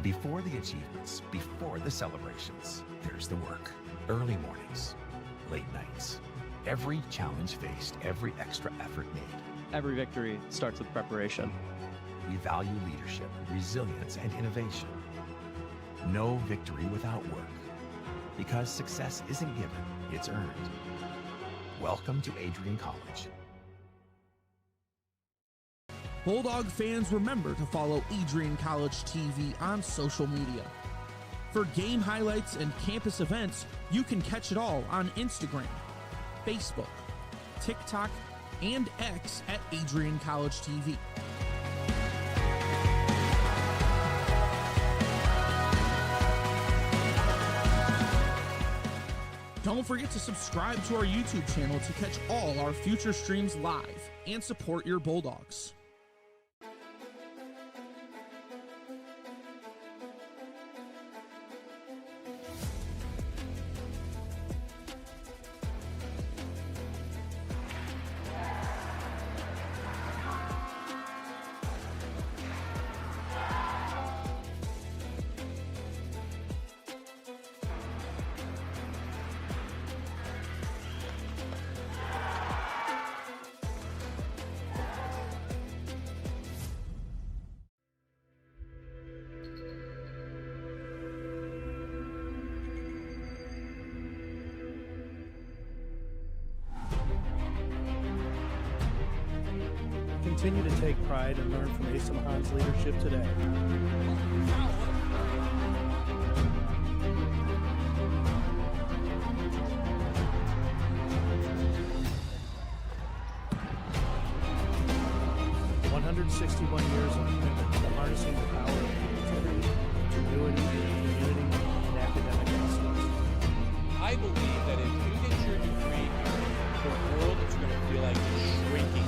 Before the achievements, before the celebrations, there's the work. Early mornings, late nights. Every challenge faced, every extra effort made. Every victory starts with preparation. We value leadership, resilience, and innovation. No victory without work. Because success isn't given, it's earned. Welcome to Adrian College. Bulldog fans, remember to follow Adrian College TV on social media. For game highlights and campus events, you can catch it all on Instagram, Facebook, TikTok, and X at Adrian College TV. Don't forget to subscribe to our YouTube channel to catch all our future streams live and support your Bulldogs. Continue to take pride and learn from Asa Mahan's leadership today. "161 years of commitment to harnessing the power of creativity, ingenuity, community, and academic excellence." I believe that if you get your degree here, the world is going to feel like it's shrinking.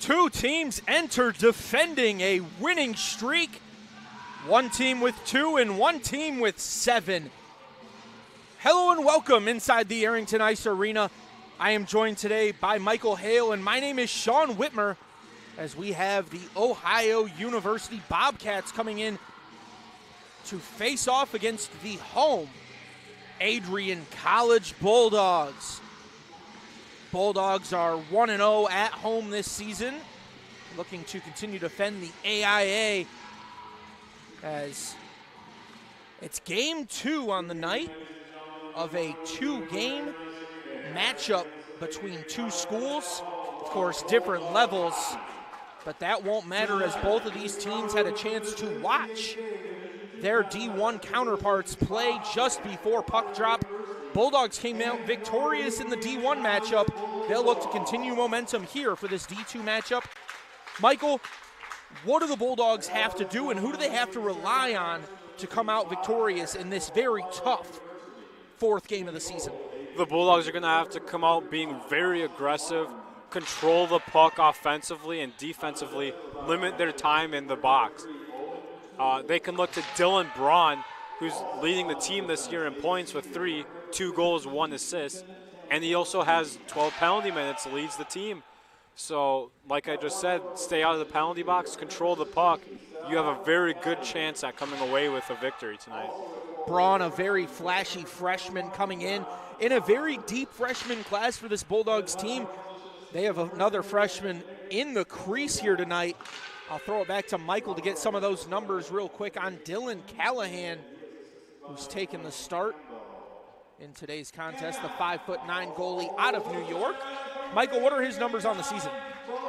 Two teams enter defending a winning streak. One team with 2 and one team with 7. Hello and welcome inside the Arrington Ice Arena. I am joined today by Michael Hale, and my name is Sean Whitmer, as we have the Ohio University Bobcats coming in to face off against the home Adrian College Bulldogs. Bulldogs are 1-0 at home this season, looking to continue to defend the AIA, as it's game 2 on the night of a 2-game matchup between two schools. Of course, different levels, but that won't matter, as both of these teams had a chance to watch their D1 counterparts play just before puck drop. Bulldogs came out victorious in the D1 matchup. They'll look to continue momentum here for this D2 matchup. Michael, what do the Bulldogs have to do, and who do they have to rely on to come out victorious in this very tough 4th game of the season? The Bulldogs are going to have to come out being very aggressive, control the puck offensively and defensively, limit their time in the box. They can look to Dylan Braun, who's leading the team this year in points with 3, 2 goals, 1 assist. And he also has 12 penalty minutes, leads the team. So, like I just said, stay out of the penalty box, control the puck. You have a very good chance at coming away with a victory tonight. Braun, a very flashy freshman coming in a very deep freshman class for this Bulldogs team. They have another freshman in the crease here tonight. I'll throw it back to Michael to get some of those numbers real quick on Dylan Callahan, who's taken the start in today's contest, the 5'9" goalie out of New York. Michael, what are his numbers on the season?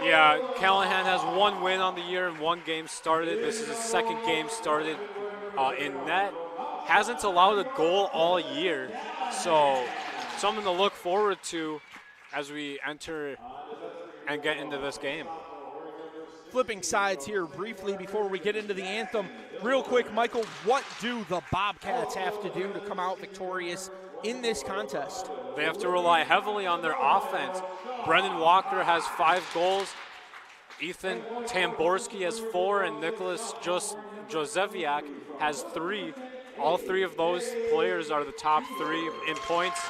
Yeah, Callahan has 1 win on the year and 1 game started. This is his 2nd game started in net. Hasn't allowed a goal all year, so something to look forward to as we enter and get into this game. Flipping sides here briefly before we get into the anthem. Real quick, Michael, what do the Bobcats have to do to come out victorious in this contest? They have to rely heavily on their offense. Brendan Walker has 5 goals. Ethan Tamborski has 4, and Nicholas Joseviak has 3. All 3 of those players are the top 3 in points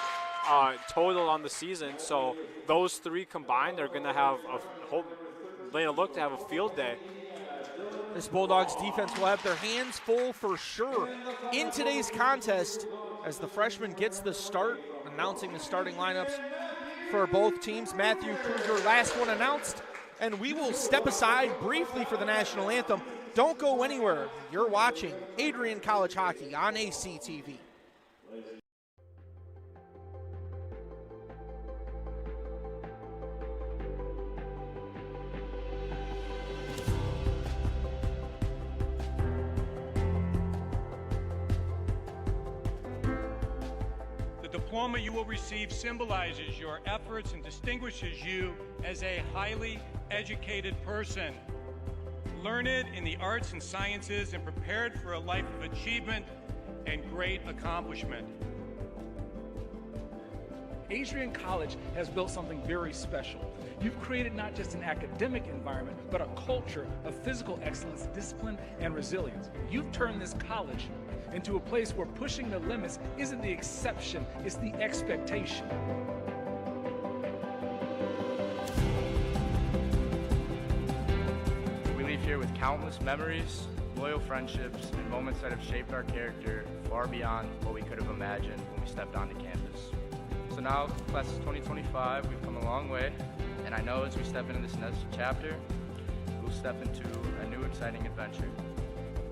total on the season. So those 3 combined are going to have look to have a field day. This Bulldogs defense will have their hands full for sure in today's contest as the freshman gets the start, announcing the starting lineups for both teams. Matthew Kruger, last one announced, and we will step aside briefly for the national anthem. Don't go anywhere. You're watching Adrian College Hockey on ACTV. The diploma you will receive symbolizes your efforts and distinguishes you as a highly educated person, learned in the arts and sciences and prepared for a life of achievement and great accomplishment. Adrian College has built something very special. You've created not just an academic environment, but a culture of physical excellence, discipline, and resilience. You've turned this college into a place where pushing the limits isn't the exception, it's the expectation. We leave here with countless memories, loyal friendships, and moments that have shaped our character far beyond what we could have imagined when we stepped onto campus. So now, class of 2025, we've come a long way, and I know as we step into this next chapter, we'll step into a new exciting adventure.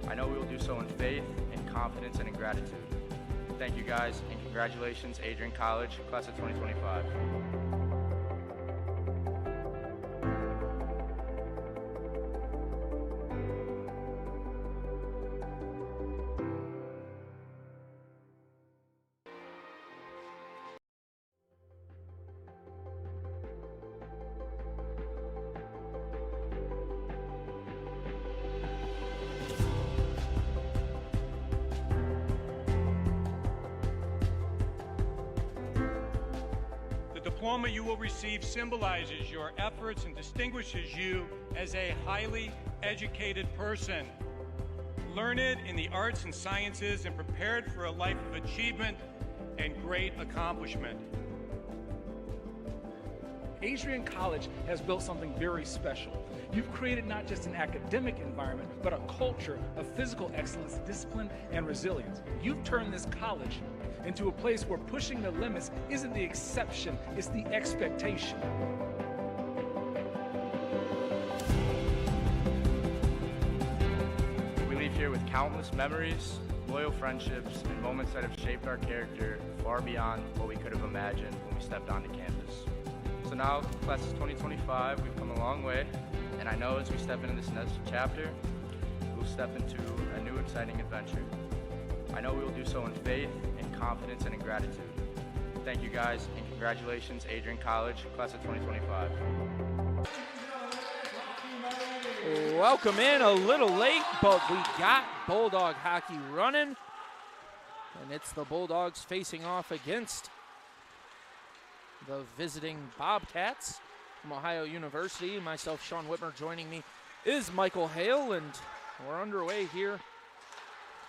I know we will do so in faith, in confidence, and in gratitude. Thank you guys, and congratulations, Adrian College, class of 2025. The diploma you will receive symbolizes your efforts and distinguishes you as a highly educated person, learned in the arts and sciences and prepared for a life of achievement and great accomplishment. Adrian College has built something very special. You've created not just an academic environment, but a culture of physical excellence, discipline, and resilience. You've turned this college into a place where pushing the limits isn't the exception, it's the expectation. We leave here with countless memories, loyal friendships, and moments that have shaped our character far beyond what we could have imagined when we stepped onto campus. So now, class of 2025, we've come a long way, and I know as we step into this next chapter, we'll step into a new exciting adventure. I know we will do so in faith, in confidence, and in gratitude. Thank you guys, and congratulations, Adrian College, class of 2025. Welcome in, a little late, but we got Bulldog hockey running. And it's the Bulldogs facing off against the visiting Bobcats from Ohio University. Myself, Sean Whitmer, joining me is Michael Hale, and we're underway here.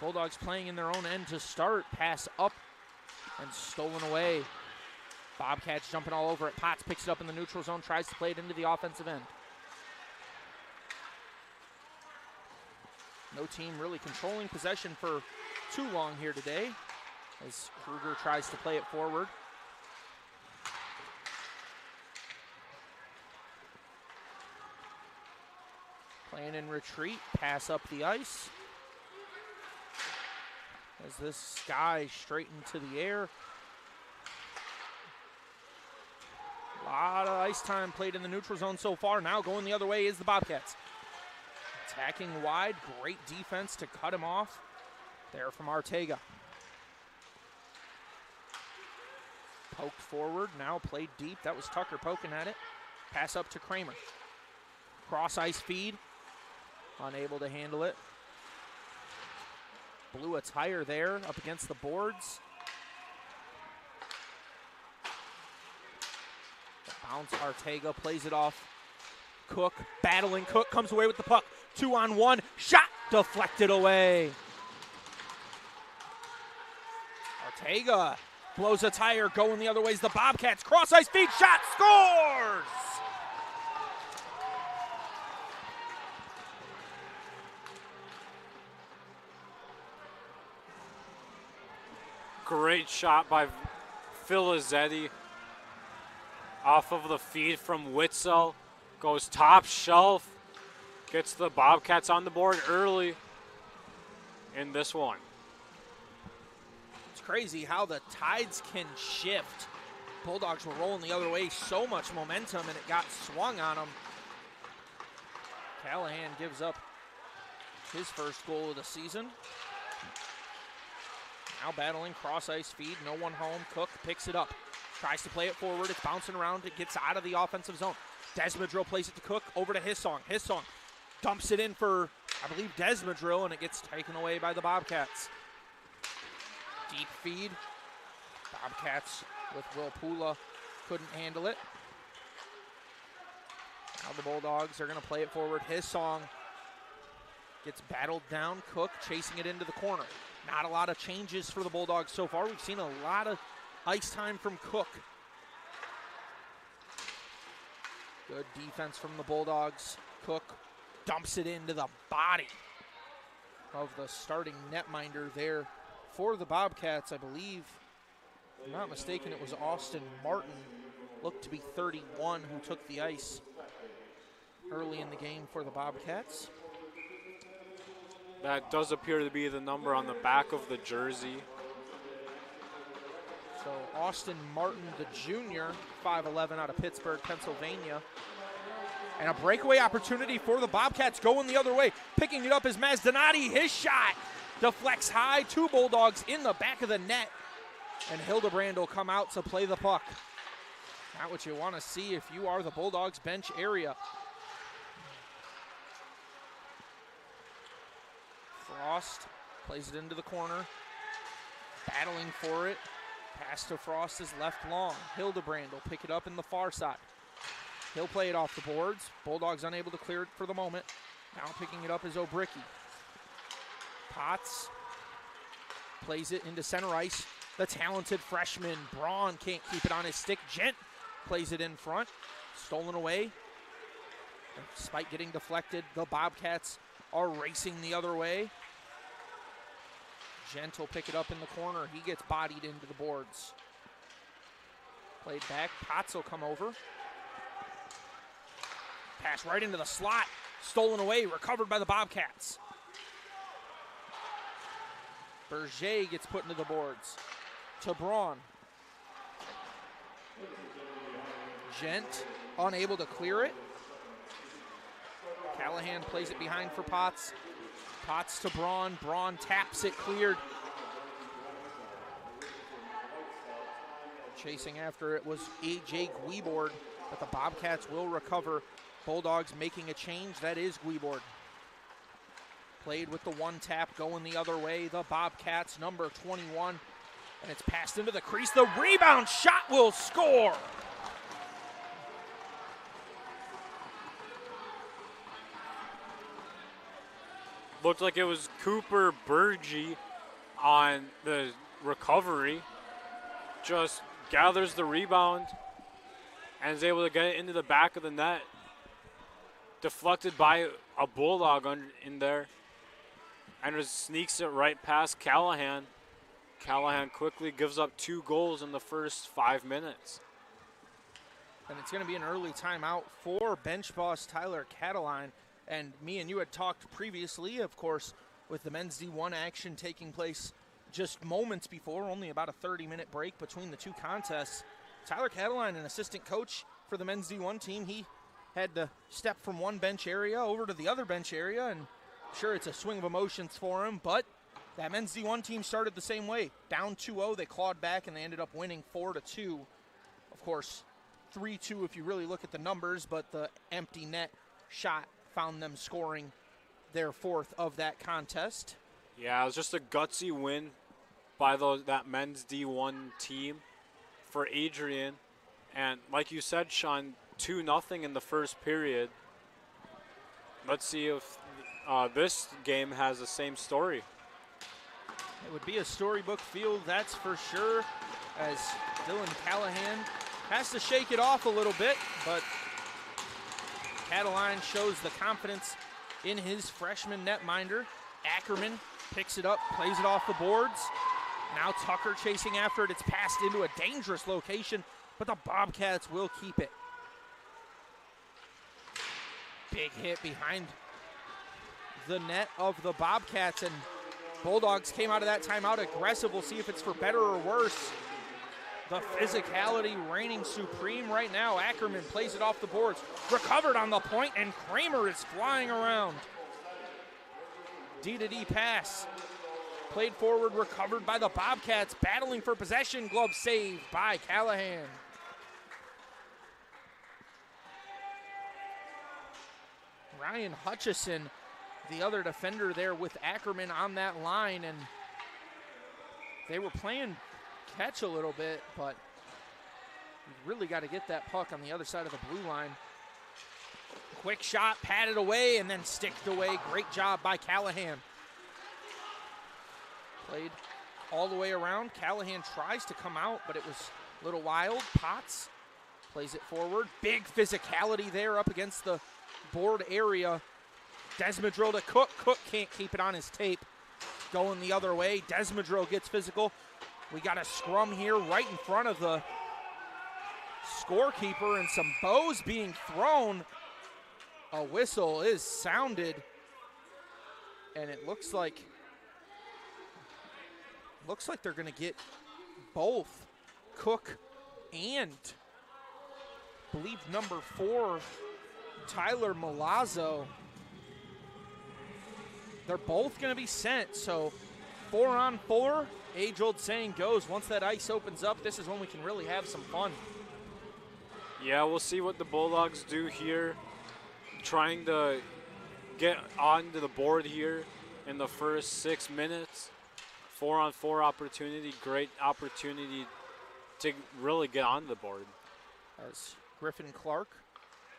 Bulldogs playing in their own end to start. Pass up and stolen away. Bobcats jumping all over it. Potts picks it up in the neutral zone, tries to play it into the offensive end. No team really controlling possession for too long here today as Kruger tries to play it forward. Playing in retreat, pass up the ice. As this guy straight into the air. A lot of ice time played in the neutral zone so far. Now going the other way is the Bobcats. Attacking wide, great defense to cut him off. There from Arteaga. Poked forward, now played deep. That was Tucker poking at it. Pass up to Kramer. Cross ice feed. Unable to handle it. Blew a tire there up against the boards. Bounce, Arteaga plays it off Cook battling. Cook comes away with the puck. 2-on-1. Shot deflected away. Ortega blows a tire. Going the other way is the Bobcats. Cross ice feed. Shot. Scores! Great shot by Filizzetti off of the feed from Witzel. Goes top shelf. Gets the Bobcats on the board early in this one. It's crazy how the tides can shift. Bulldogs were rolling the other way, so much momentum, and it got swung on them. Callahan gives up his first goal of the season. Now battling cross ice feed, no one home. Cook picks it up, tries to play it forward. It's bouncing around. It gets out of the offensive zone. Desmadrill plays it to Cook, over to Hissong. Hissong dumps it in for, I believe, Desmadrill, and it gets taken away by the Bobcats. Deep feed. Bobcats with Will Pula couldn't handle it. Now the Bulldogs are going to play it forward. Hissong gets battled down. Cook chasing it into the corner. Not a lot of changes for the Bulldogs so far. We've seen a lot of ice time from Cook. Good defense from the Bulldogs. Cook dumps it into the body of the starting netminder there for the Bobcats. I believe, if I'm not mistaken, it was Austin Martin. Looked to be 31 who took the ice early in the game for the Bobcats. That does appear to be the number on the back of the jersey. So Austin Martin, the junior, 5'11", out of Pittsburgh, Pennsylvania. And a breakaway opportunity for the Bobcats going the other way. Picking it up is Mazdanotti. His shot deflects high. Two Bulldogs in the back of the net. And Hildebrand will come out to play the puck. Not what you want to see if you are the Bulldogs bench area. Frost plays it into the corner. Battling for it. Pass to Frost is left long. Hildebrand will pick it up in the far side. He'll play it off the boards. Bulldogs unable to clear it for the moment. Now picking it up is O'Bricky. Potts plays it into center ice. The talented freshman Braun can't keep it on his stick. Gent plays it in front. Stolen away. Despite getting deflected, the Bobcats are racing the other way. Gent will pick it up in the corner. He gets bodied into the boards. Played back. Potts will come over. Pass right into the slot. Stolen away. Recovered by the Bobcats. Berger gets put into the boards. To Braun. Gent unable to clear it. Callahan plays it behind for Potts. Potts to Braun. Braun taps it, cleared. Chasing after it was A.J. Guibord, but the Bobcats will recover. Bulldogs making a change. That is Guibord. Played with the one tap, going the other way. The Bobcats, number 21. And it's passed into the crease. The rebound shot will score. Looked like it was Cooper Burgee on the recovery. Just gathers the rebound and is able to get it into the back of the net. Deflected by a Bulldog in there. And just sneaks it right past Callahan. Callahan quickly gives up 2 goals in the first 5 minutes. And it's going to be an early timeout for bench boss Tyler Cataline. And me and you had talked previously, of course, with the men's D1 action taking place just moments before, only about a 30-minute break between the two contests. Tyler Cataline, an assistant coach for the men's D1 team, he had to step from one bench area over to the other bench area, and sure, it's a swing of emotions for him, but that men's D1 team started the same way. Down 2-0, they clawed back, and they ended up winning 4-2. Of course, 3-2 if you really look at the numbers, but the empty net shot found them scoring their 4th of that contest. Yeah, it was just a gutsy win by that men's D1 team for Adrian. And like you said, Sean, 2-0 in the first period. let's see if this game has the same story. It would be a storybook field, that's for sure, as Dylan Callahan has to shake it off a little bit, but Cataline shows the confidence in his freshman netminder. Ackerman picks it up, plays it off the boards. Now Tucker chasing after it. It's passed into a dangerous location, but the Bobcats will keep it. Big hit behind the net of the Bobcats, and Bulldogs came out of that timeout aggressive. We'll see if it's for better or worse. The physicality reigning supreme right now. Ackerman plays it off the boards. Recovered on the point, and Kramer is flying around. D-to-D pass. Played forward, recovered by the Bobcats. Battling for possession. Glove saved by Callahan. Ryan Hutchison, the other defender there with Ackerman on that line, and they were playing catch a little bit, but you really got to get that puck on the other side of the blue line. Quick shot, patted away, and then sticked away. Great job by Callahan. Played all the way around. Callahan tries to come out, but it was a little wild. Potts plays it forward. Big physicality there up against the board area. Desmadrill to Cook. Cook can't keep it on his tape. Going the other way. Desmadrill gets physical. We got a scrum here right in front of the scorekeeper and some bows being thrown. A whistle is sounded, and it looks like they're going to get both Cook and I believe number 4 Tyler Milazzo. They're both going to be sent, so 4-on-4. Age-old saying goes, once that ice opens up, this is when we can really have some fun. Yeah, we'll see what the Bulldogs do here. Trying to get onto the board here in the first 6 minutes. 4-on-4 opportunity, great opportunity to really get onto the board. As Griffin Clark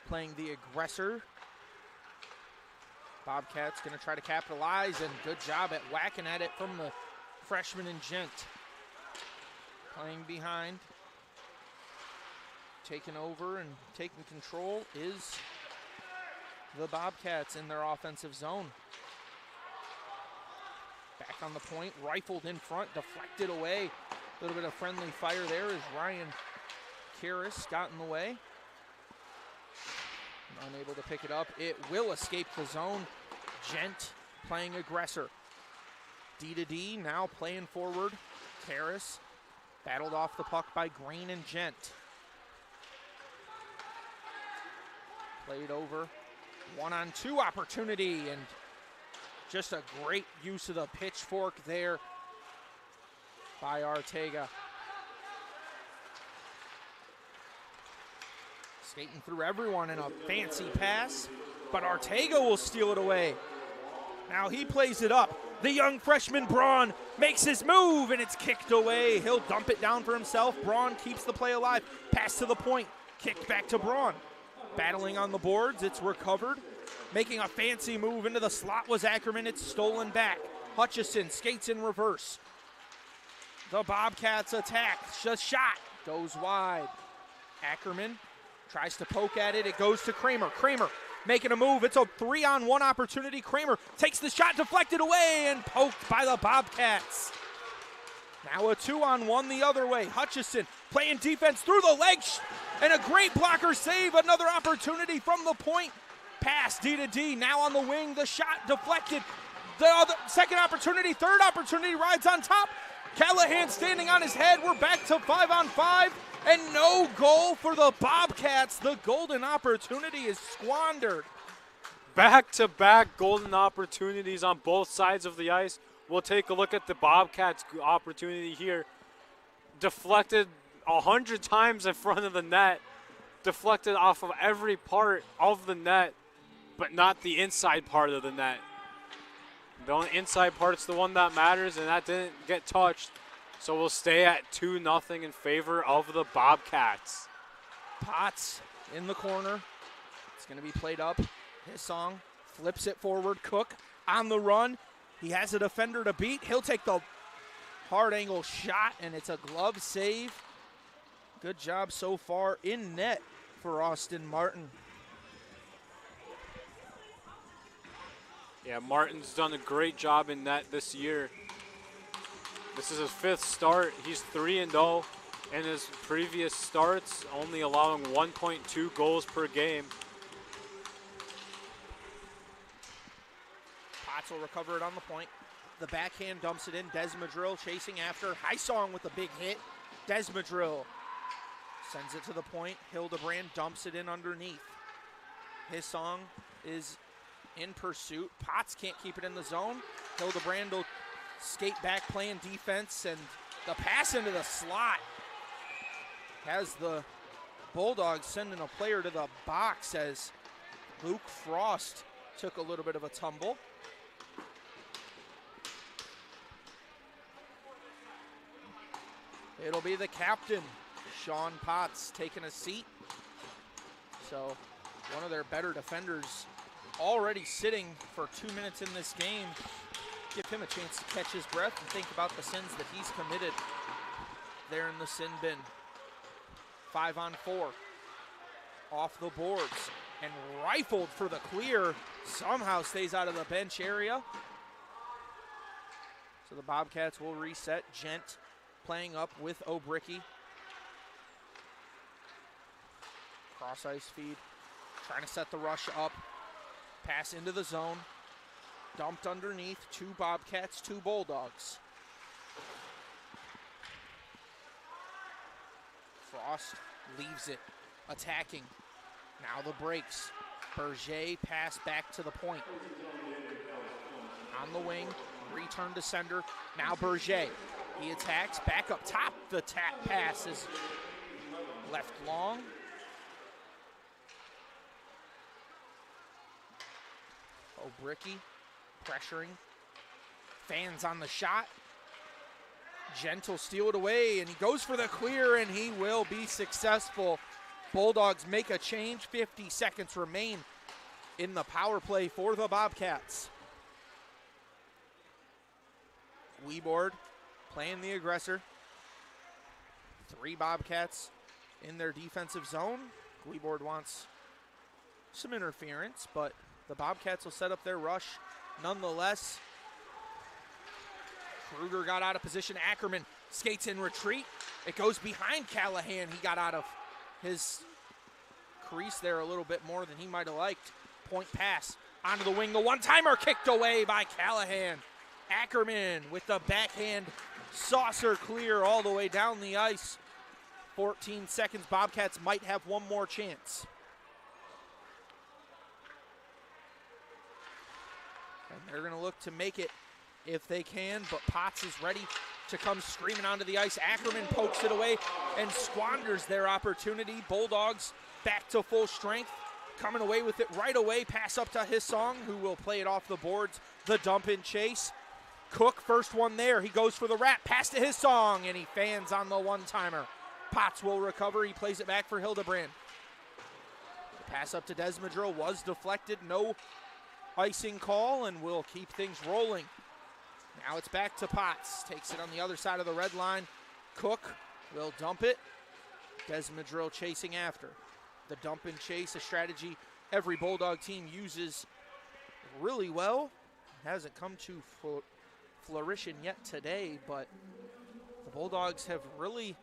playing the aggressor. Bobcats going to try to capitalize, and good job at whacking at it from the freshman and Gent. Playing behind. Taking over and taking control is the Bobcats in their offensive zone. Back on the point, rifled in front, deflected away. A little bit of friendly fire there as Ryan Karras got in the way. Unable to pick it up. It will escape the zone. Gent playing aggressor. D-to-D now playing forward. Karras battled off the puck by Green and Gent. Played over. 1-on-2 opportunity, and just a great use of the pitchfork there by Arteaga. Skating through everyone in a fancy pass, but Arteaga will steal it away. Now he plays it up. The young freshman Braun makes his move, and it's kicked away. He'll dump it down for himself. Braun keeps the play alive. Pass to the point. Kicked back to Braun. Battling on the boards. It's recovered. Making a fancy move into the slot was Ackerman. It's stolen back. Hutchison skates in reverse. The Bobcats attack. Just shot. Goes wide. Ackerman tries to poke at it. It goes to Kramer. Kramer making a move. It's a 3-on-1 opportunity. Kramer takes the shot, deflected away, and poked by the Bobcats. Now a 2-on-1 the other way. Hutchison playing defense through the legs, and a great blocker save. Another opportunity from the point. Pass D-to-D, now on the wing. The shot deflected. The other second opportunity, third opportunity, rides on top. Callahan standing on his head. We're back to 5-on-5. And no goal for the Bobcats. The golden opportunity is squandered. Back-to-back golden opportunities on both sides of the ice. We'll take a look at the Bobcats' opportunity here. Deflected 100 times in front of the net. Deflected off of every part of the net, but not the inside part of the net. The only inside part's the one that matters, and that didn't get touched. So we'll stay at 2-0 in favor of the Bobcats. Potts in the corner. It's going to be played up. His song Flips it forward. Cook on the run. He has a defender to beat. He'll take the hard angle shot, and it's a glove save. Good job so far in net for Austin Martin. Yeah, Martin's done a great job in net this year. This is his 5th start. He's 3-0. In his previous starts, only allowing 1.2 goals per game. Potts will recover it on the point. The backhand dumps it in. Desmadrill chasing after. Hysong with a big hit. Desmadrill sends it to the point. Hildebrand dumps it in underneath. Hysong is in pursuit. Potts can't keep it in the zone. Hildebrand will skate back playing defense, and the pass into the slot has the Bulldogs sending a player to the box as Luke Frost took a little bit of a tumble. It'll be the captain, Sean Potts, taking a seat. So one of their better defenders already sitting for 2 minutes in this game. Give him a chance to catch his breath and think about the sins that he's committed there in the sin bin. 5-on-4. Off the boards and rifled for the clear. Somehow stays out of the bench area. So the Bobcats will reset. Gent playing up with O'Bricky. Cross ice feed. Trying to set the rush up. Pass into the zone. Dumped underneath. 2 Bobcats, 2 Bulldogs. Frost leaves it. Attacking. Now the breaks. Berger pass back to the point. On the wing. Return to sender. Now Berger. He attacks. Back up top. The tap pass is left long. O'Bricky pressuring. Fans on the shot. Gentle steal it away, and he goes for the clear, and he will be successful. Bulldogs make a change. 50 seconds remain in the power play for the Bobcats. Weeboard playing the aggressor. 3 Bobcats in their defensive zone. Weeboard wants some interference, but the Bobcats will set up their rush nonetheless. Kruger got out of position. Ackerman skates in retreat. It goes behind Callahan. He got out of his crease there a little bit more than he might have liked. Point pass onto the wing. The one-timer kicked away by Callahan. Ackerman with the backhand saucer clear all the way down the ice. 14 seconds. Bobcats might have one more chance. And they're going to look to make it if they can, but Potts is ready to come screaming onto the ice. Ackerman pokes it away and squanders their opportunity. Bulldogs back to full strength, coming away with it right away. Pass up to Hysong, who will play it off the boards. The dump in chase. Cook, first one there. He goes for the wrap. Pass to Hysong, and he fans on the one-timer. Potts will recover. He plays it back for Hildebrand. The pass up to Desmadrill was deflected. No icing call, and we'll keep things rolling. Now it's back to Potts. Takes it on the other side of the red line. Cook will dump it. Desmadrill chasing after. The dump and chase, a strategy every Bulldog team uses really well. Hasn't come to flourishing yet today, but the Bulldogs have really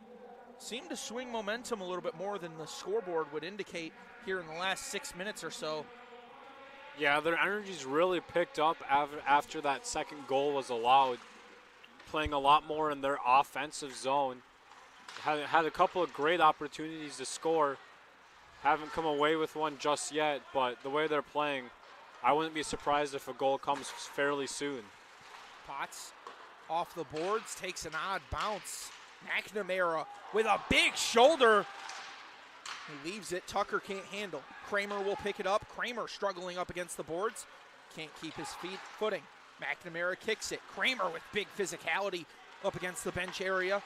seemed to swing momentum a little bit more than the scoreboard would indicate here in the last 6 minutes or so. Yeah, their energy's really picked up after that second goal was allowed. Playing a lot more in their offensive zone. Had a couple of great opportunities to score. Haven't come away with one just yet, but the way they're playing, I wouldn't be surprised if a goal comes fairly soon. Potts off the boards, takes an odd bounce. McNamara with a big shoulder. He leaves it. Tucker can't handle. Kramer will pick it up. Kramer struggling up against the boards. Can't keep his footing. McNamara kicks it. Kramer with big physicality up against the bench area.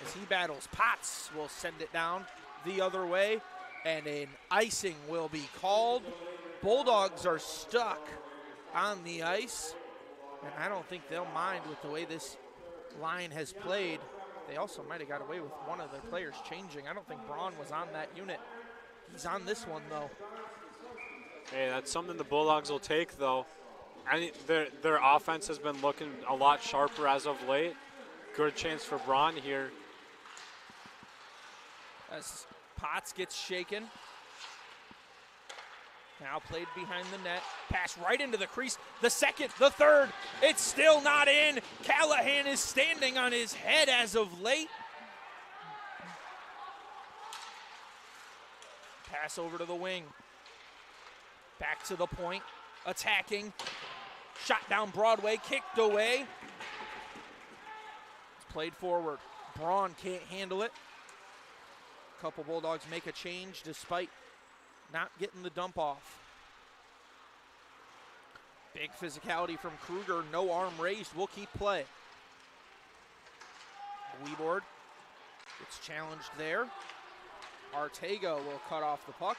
As he battles, Potts will send it down the other way. And an icing will be called Bulldogs are stuck on the ice, and I don't think they'll mind with the way this line has played. They also might have got away with one of their players changing. I don't think Braun was on that unit. He's on this one, though. Hey, that's something the Bulldogs will take, though. Their offense has been looking a lot sharper as of late. Good chance for Braun here. As Potts gets shaken. Now played behind the net. Pass right into the crease. The second, the third. It's still not in. Callahan is standing on his head as of late. Pass over to the wing. Back to the point. Attacking. Shot down Broadway. Kicked away. It's played forward. Braun can't handle it. A couple Bulldogs make a change despite not getting the dump off. Big physicality from Kruger. No arm raised. We'll keep play. Weeboard gets challenged there. Artega will cut off the puck,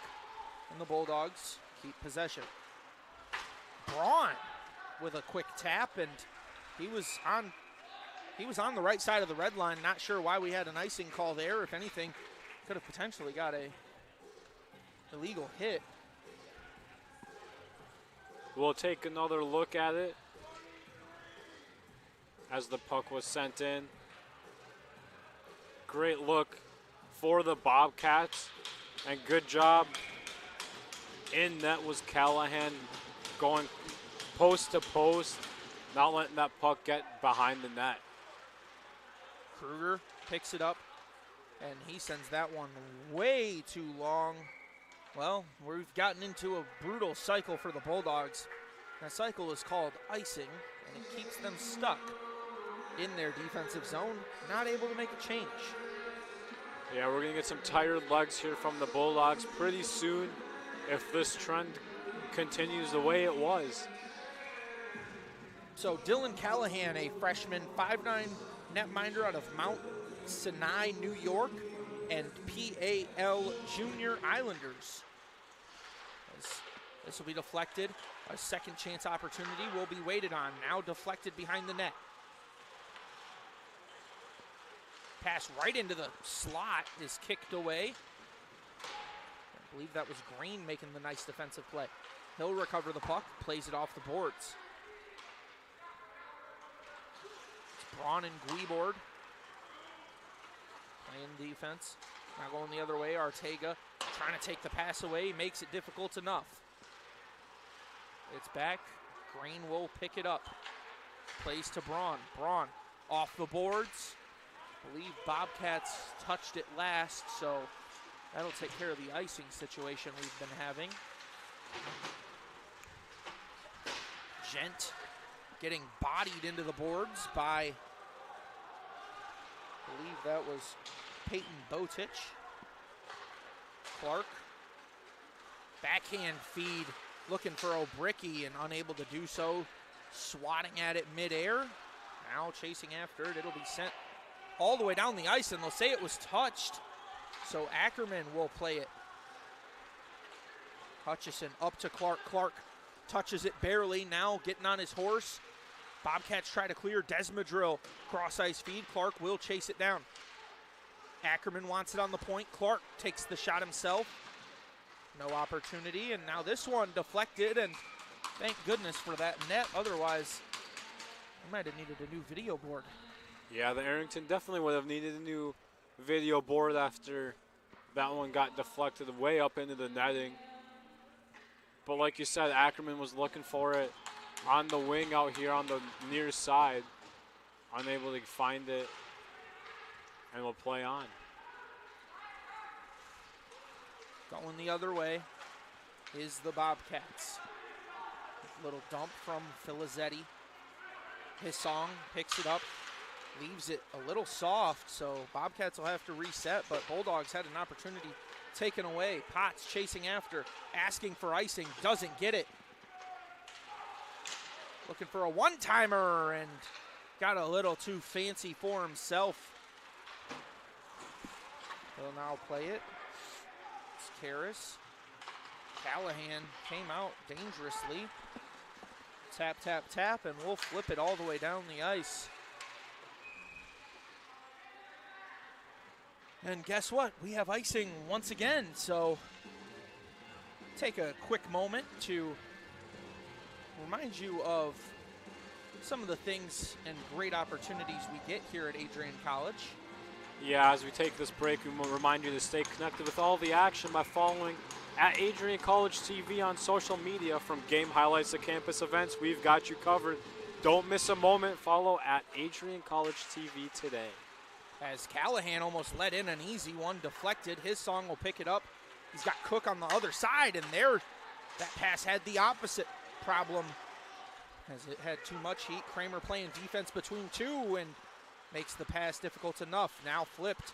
and the Bulldogs keep possession. Braun with a quick tap, and he was on the right side of the red line. Not sure why we had an icing call there. If anything, could have potentially got a illegal hit. We'll take another look at it as the puck was sent in. Great look for the Bobcats, and good job in net was Callahan, going post to post, not letting that puck get behind the net. Kruger picks it up, and he sends that one way too long. Well, we've gotten into a brutal cycle for the Bulldogs. That cycle is called icing, and it keeps them stuck in their defensive zone, not able to make a change. Yeah, we're going to get some tired legs here from the Bulldogs pretty soon if this trend continues the way it was. So Dylan Callahan, a freshman, 5'9" netminder out of Mount Sinai, New York, and PAL Junior Islanders. This will be deflected. A second chance opportunity will be waited on. Now deflected behind the net. Pass right into the slot is kicked away. I believe that was Green making the nice defensive play. He'll recover the puck, plays it off the boards. It's Braun and Guiboard playing defense. Now going the other way, Artega trying to take the pass away, makes it difficult enough. It's back. Green will pick it up. Plays to Braun. Braun off the boards. I believe Bobcats touched it last, so that'll take care of the icing situation we've been having. Gent getting bodied into the boards by, I believe that was Peyton Botich. Clark. Backhand feed, looking for O'Bricky and unable to do so. Swatting at it midair. Now chasing after it. It'll be sent all the way down the ice, and they'll say it was touched. So Ackerman will play it. Hutchison up to Clark. Clark touches it barely. Now getting on his horse. Bobcats try to clear. Desmadrill cross ice feed. Clark will chase it down. Ackerman wants it on the point. Clark takes the shot himself. No opportunity, and now this one deflected, and thank goodness for that net. Otherwise, we might have needed a new video board. Yeah, the Arrington definitely would have needed a new video board after that one got deflected way up into the netting. But like you said, Ackerman was looking for it on the wing out here on the near side. Unable to find it, and will play on. Going the other way is the Bobcats. Little dump from Filizzetti. Hissong picks it up, leaves it a little soft, so Bobcats will have to reset, but Bulldogs had an opportunity taken away. Potts chasing after, asking for icing, doesn't get it. Looking for a one-timer and got a little too fancy for himself. He'll now play it. It's Karras. Callahan came out dangerously. Tap, tap, tap, and we'll flip it all the way down the ice. And guess what? We have icing once again, so take a quick moment to remind you of some of the things and great opportunities we get here at Adrian College. Yeah, as we take this break, we will remind you to stay connected with all the action by following at AdrianCollegeTV on social media. From game highlights to campus events, we've got you covered. Don't miss a moment. Follow at AdrianCollegeTV today. As Callahan almost let in an easy one, deflected. His song will pick it up. He's got Cook on the other side, and there, that pass had the opposite problem as it had too much heat. Kramer playing defense between two and makes the pass difficult enough. Now flipped.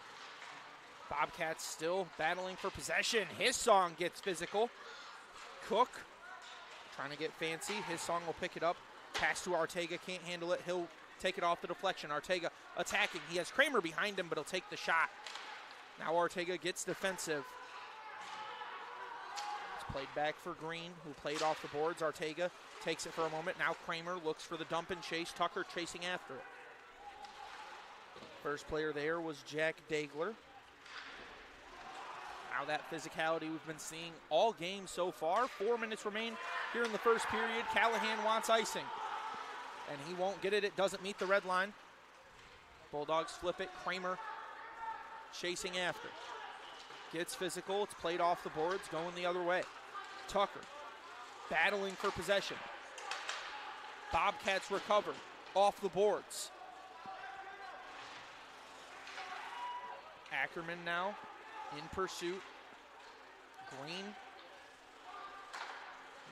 Bobcats still battling for possession. His song gets physical. Cook trying to get fancy. His song will pick it up. Pass to Arteaga, can't handle it. He'll take it off the deflection. Arteaga attacking. He has Kramer behind him, but he'll take the shot. Now Arteaga gets defensive. It's played back for Green, who played off the boards. Arteaga takes it for a moment. Now Kramer looks for the dump and chase. Tucker chasing after it. First player there was Jack Dagler. Now that physicality we've been seeing all game so far. 4 minutes remain here in the first period. Callahan wants icing, and he won't get it. It doesn't meet the red line. Bulldogs flip it. Kramer chasing after. Gets physical. It's played off the boards, going the other way. Tucker battling for possession. Bobcats recover off the boards. Ackerman now in pursuit. Green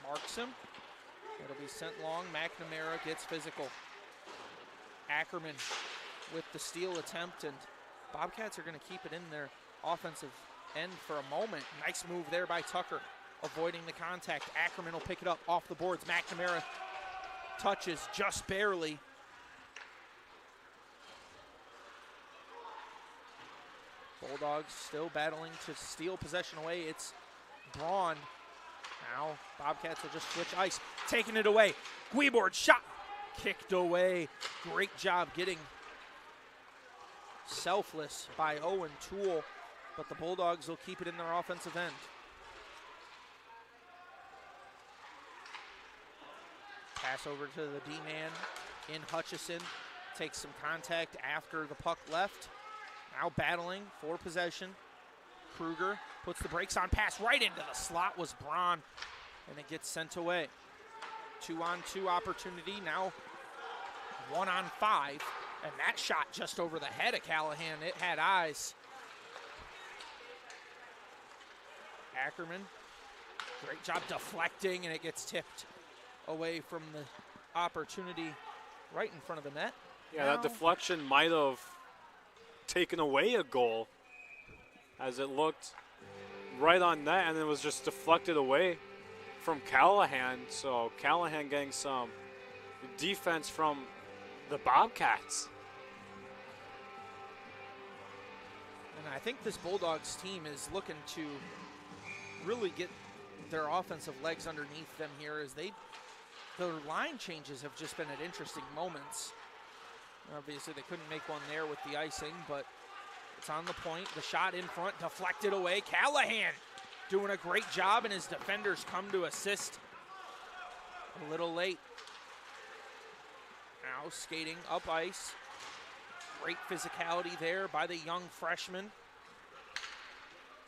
marks him. It'll be sent long. McNamara gets physical. Ackerman with the steal attempt, and Bobcats are going to keep it in their offensive end for a moment. Nice move there by Tucker, avoiding the contact. Ackerman will pick it up off the boards. McNamara touches just barely. Bulldogs still battling to steal possession away. It's Braun. Now Bobcats will just switch ice. Taking it away. Guibord shot. Kicked away. Great job getting selfless by Owen Toole, but the Bulldogs will keep it in their offensive end. Pass over to the D-man in Hutchison. Takes some contact after the puck left. Now battling for possession. Kruger puts the brakes on. Pass right into the slot was Braun, and it gets sent away. 2-on-2 opportunity. Now 1-on-5, and that shot just over the head of Callahan. It had eyes. Ackerman, great job deflecting, and it gets tipped away from the opportunity right in front of the net. Yeah, that deflection might have taken away a goal, as it looked right on net and it was just deflected away from Callahan. So Callahan getting some defense from the Bobcats. And I think this Bulldogs team is looking to really get their offensive legs underneath them here, as their line changes have just been at interesting moments. Obviously, they couldn't make one there with the icing, but it's on the point. The shot in front, deflected away. Callahan doing a great job, and his defenders come to assist a little late. Now skating up ice. Great physicality there by the young freshman.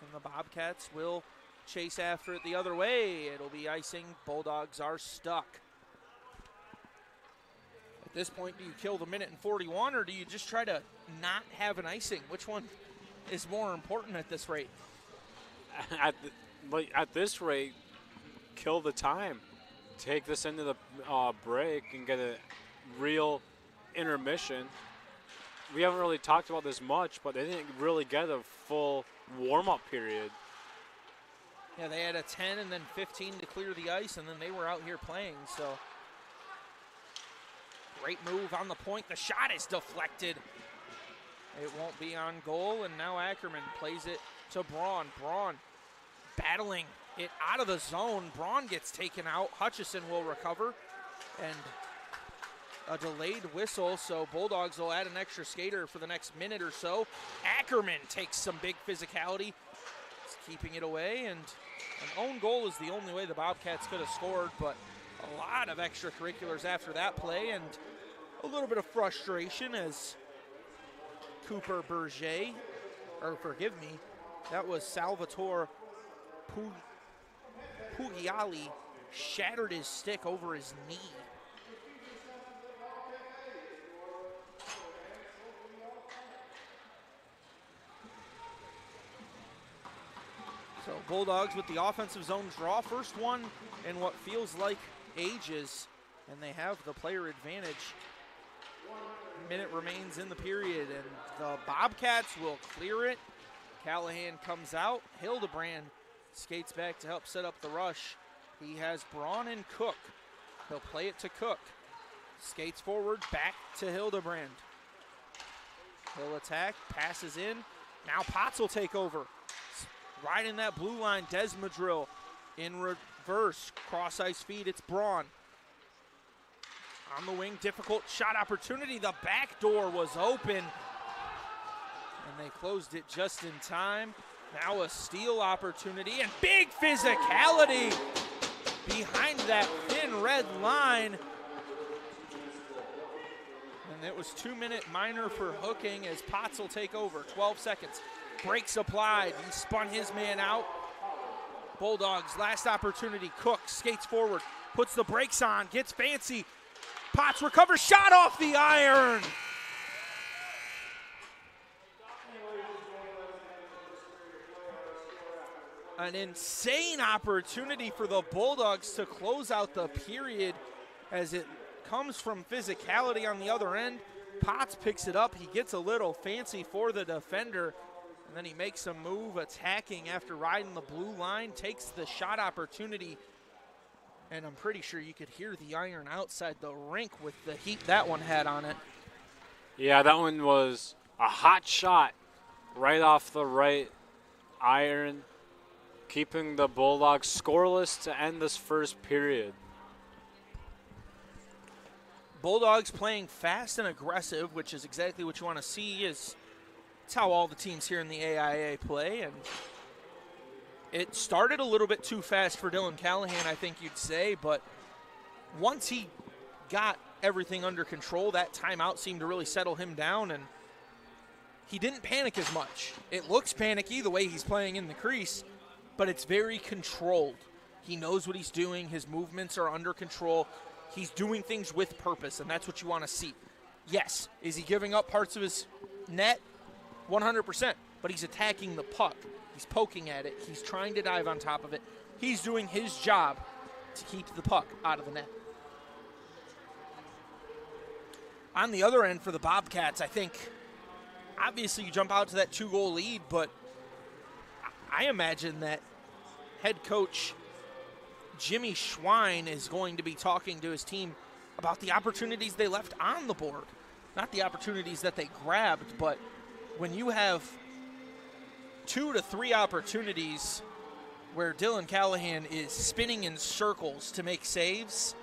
And the Bobcats will chase after it the other way. It'll be icing. Bulldogs are stuck. At this point, do you kill the minute and 41, or do you just try to not have an icing? Which one is more important at this rate? At this rate, kill the time. Take this into the break and get a real intermission. We haven't really talked about this much, but they didn't really get a full warm-up period. Yeah, they had a 10 and then 15 to clear the ice, and then they were out here playing, so. Great move on the point. The shot is deflected. It won't be on goal, and now Ackerman plays it to Braun. Braun battling it out of the zone. Braun gets taken out. Hutchison will recover. And a delayed whistle, so Bulldogs will add an extra skater for the next minute or so. Ackerman takes some big physicality. He's keeping it away, and an own goal is the only way the Bobcats could have scored, but a lot of extracurriculars after that play, and a little bit of frustration as Cooper Berger, or forgive me, that was Salvatore Pugliali, shattered his stick over his knee. So Bulldogs with the offensive zone draw, first one in what feels like ages, and they have the player advantage. Minute remains in the period, and the Bobcats will clear it. Callahan comes out. Hildebrand skates back to help set up the rush. He has Braun and Cook. He'll play it to Cook. Skates forward, back to Hildebrand. He'll attack, passes in. Now Potts will take over. Right in that blue line, Desmadrill in reverse, cross ice feed, it's Braun. On the wing, difficult shot opportunity. The back door was open, and they closed it just in time. Now a steal opportunity, and big physicality behind that thin red line. And it was 2-minute minor for hooking as Potts will take over, 12 seconds. Breaks applied, he spun his man out. Bulldogs, last opportunity. Cook skates forward, puts the brakes on, gets fancy. Potts recovers, shot off the iron. An insane opportunity for the Bulldogs to close out the period as it comes from physicality on the other end. Potts picks it up, he gets a little fancy for the defender, and then he makes a move attacking after riding the blue line, takes the shot opportunity, and I'm pretty sure you could hear the iron outside the rink with the heat that one had on it. Yeah, that one was a hot shot right off the right iron, keeping the Bulldogs scoreless to end this first period. Bulldogs playing fast and aggressive, which is exactly what you want to see. It's how all the teams here in the AIA play, and it started a little bit too fast for Dylan Callahan, I think you'd say, but once he got everything under control, that timeout seemed to really settle him down, and he didn't panic as much. It looks panicky the way he's playing in the crease, but it's very controlled. He knows what he's doing. His movements are under control. He's doing things with purpose, and that's what you want to see. Yes, is he giving up parts of his net? 100%, but he's attacking the puck. He's poking at it. He's trying to dive on top of it. He's doing his job to keep the puck out of the net. On the other end for the Bobcats, I think obviously you jump out to that 2-goal lead, but I imagine that head coach Jimmy Schwein is going to be talking to his team about the opportunities they left on the board. Not the opportunities that they grabbed, but when you have 2 to 3 opportunities where Dylan Callahan is spinning in circles to make saves,